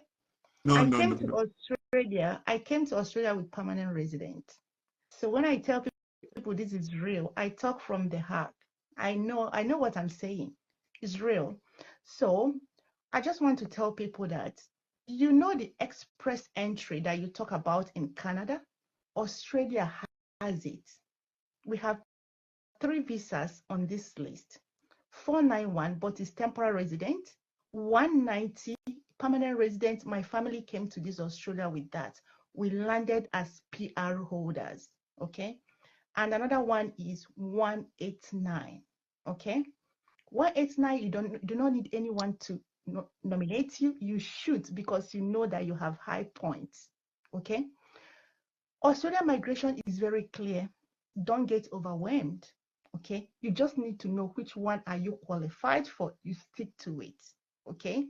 No, I no, came no, to no. Australia. I came to Australia with permanent resident. So when I tell people this is real, I talk from the heart. I know what I'm saying. It's real. So I just want to tell people that the express entry that you talk about in Canada, Australia has it. We have 3 visas on this list. 491, but is temporary resident. 190, permanent resident. My family came to this Australia with that. We landed as PR holders, okay? And another one is 189, okay? 189, you do not need anyone to nominate you. You should, because you know that you have high points, okay? Australian migration is very clear. Don't get overwhelmed, okay? You just need to know which one are you qualified for. You stick to it, okay?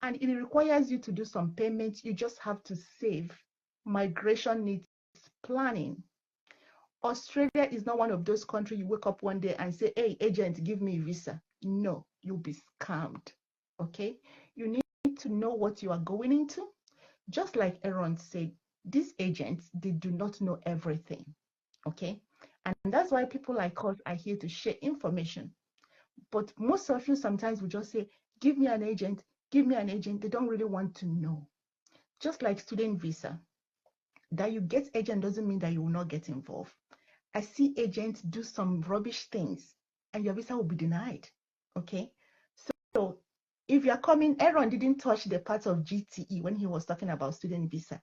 And if it requires you to do some payments, you just have to save. Migration needs planning. Australia is not one of those countries you wake up one day and say, hey, agent, give me a visa. No, you'll be scammed, okay? You need to know what you are going into. Just like Aaron said, these agents, they do not know everything, okay? And that's why people like us are here to share information. But most of you sometimes will just say, give me an agent, give me an agent. They don't really want to know. Just like student visa, that you get agent doesn't mean that you will not get involved. I see agents do some rubbish things and your visa will be denied, okay? So if you're coming, Aaron didn't touch the part of GTE when he was talking about student visa.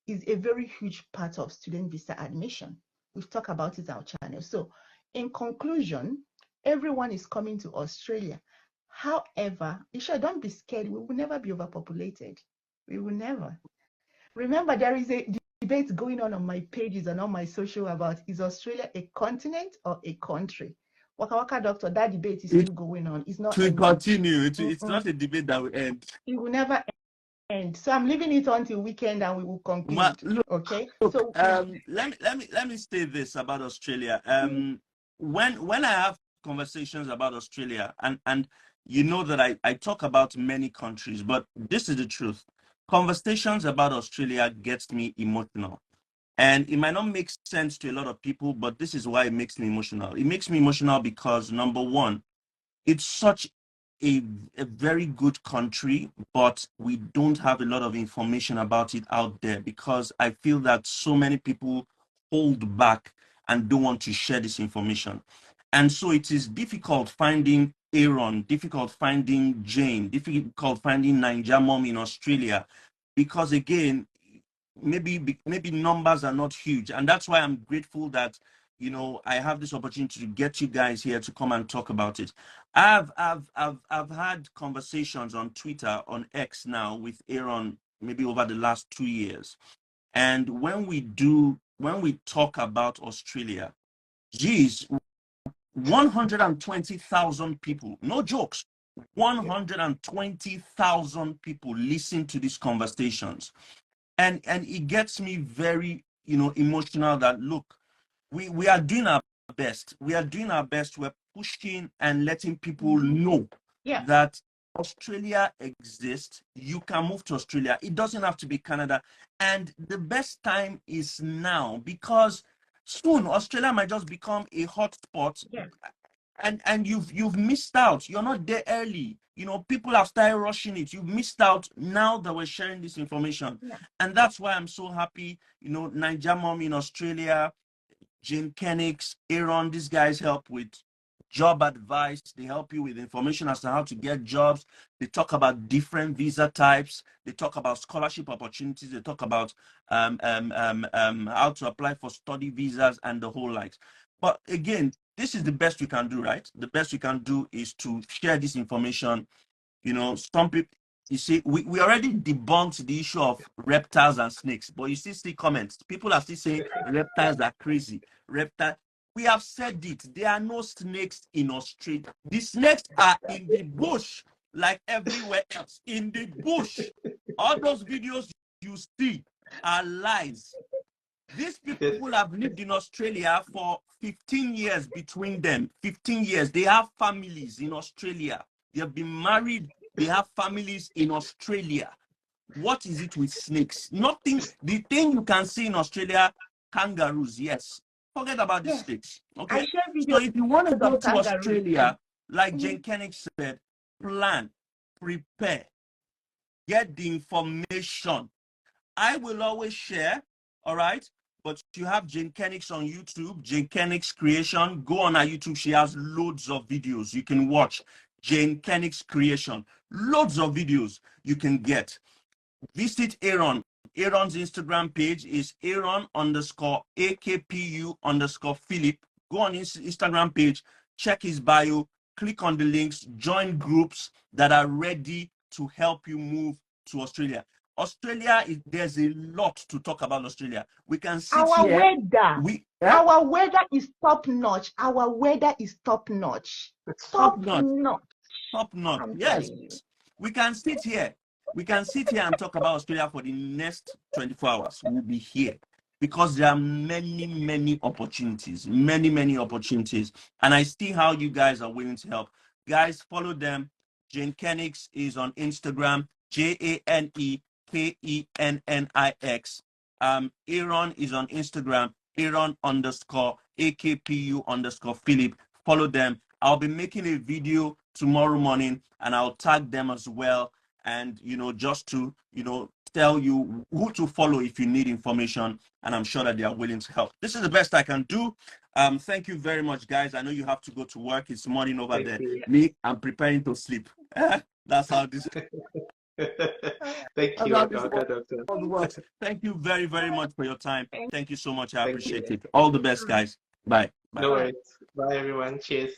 Is a very huge part of student visa admission. We've talked about it on our channel. So in conclusion, everyone is coming to Australia. However, Isha, don't be scared. We will never be overpopulated. We will never. Remember, there is a debate going on my pages and on my social about, is Australia a continent or a country? Waka Waka Doctor, that debate is It still going on. It's not will ending. continue. It's not a debate that will end. It will never end. So I'm leaving it until weekend and we will conclude. Look, Okay. look. So Let me say this about Australia. When I have conversations about Australia, and you know that I talk about many countries, but this is the truth. Conversations about Australia gets me emotional. And it might not make sense to a lot of people, but this is why it makes me emotional. It makes me emotional because, number one, it's such a very good country, but we don't have a lot of information about it out there because I feel that so many people hold back and don't want to share this information. And so it is difficult finding Aaron, difficult finding Jane, difficult finding Ninja Mom in Australia because, again, maybe numbers are not huge, and that's why I'm grateful that I have this opportunity to get you guys here to come and talk about it. I've had conversations on Twitter, on X now, with Aaron maybe over the last 2 years, and when we talk about Australia, geez, 120,000 people, no jokes, 120,000 people listen to these conversations, and it gets me very emotional that, look, we are doing our best. We are doing our best. We're pushing and letting people know yeah, that Australia exists. You can move to Australia. It doesn't have to be Canada. And the best time is now, because soon Australia might just become a hotspot, yeah, and you've missed out. You're not there early. People have started rushing it. You've missed out now that we're sharing this information. yeah, And that's why I'm so happy. Niger Mom in Australia, Jim Kenix, Aaron, these guys help with job advice. They help you with information as to how to get jobs. They talk about different visa types. They talk about scholarship opportunities. They talk about how to apply for study visas and the whole likes. But again, this is the best we can do, right? The best we can do is to share this information. Some people, you see, we already debunked the issue of reptiles and snakes, but you still see comments. People are still saying reptiles are crazy. Reptile. We have said it. There are no snakes in Australia. The snakes are in the bush, like everywhere else. In the bush. All those videos you see are lies. These people have lived in Australia for 15 years between them. 15 years. They have families in Australia. They have been married. They have families in Australia. What is it with snakes? Nothing. The thing you can see in Australia, kangaroos, yes. Forget about the snakes. Okay. I share So videos if you want to go of to kangaroos. Australia, like Jane Koenig said, plan, prepare, get the information. I will always share, all right? But you have Jane Koenig's on YouTube, Jane Koenig's Creation. Go on her YouTube. She has loads of videos you can watch. Jane Koenig's Creation. Loads of videos you can get. Visit Aaron. Aaron's Instagram page is Aaron_AKPU_Philip. Go on his Instagram page, check his bio, click on the links, join groups that are ready to help you move to Australia. Australia, there's a lot to talk about Australia. We can sit Our here. Our weather is top notch. Our weather is top notch. Top notch. Top notch. Yes. We can sit here. We can sit here and talk about Australia for the next 24 hours. We'll be here because there are many, many opportunities. Many opportunities. And I see how you guys are willing to help. Guys, follow them. Jane Koenig's is on Instagram. JANEKENNIX. Aaron is on Instagram. Aaron_AKPU_Philip. Follow them. I'll be making a video tomorrow morning and I'll tag them as well. And, just to, tell you who to follow if you need information. And I'm sure that they are willing to help. This is the best I can do. Thank you very much, guys. I know you have to go to work. It's morning over there. Me, I'm preparing to sleep. That's how this. Thank you, Doctor. Thank you very, very much for your time. Thank you so much. I appreciate it. All the best, guys. Bye. Bye. No worries. Bye, everyone. Cheers.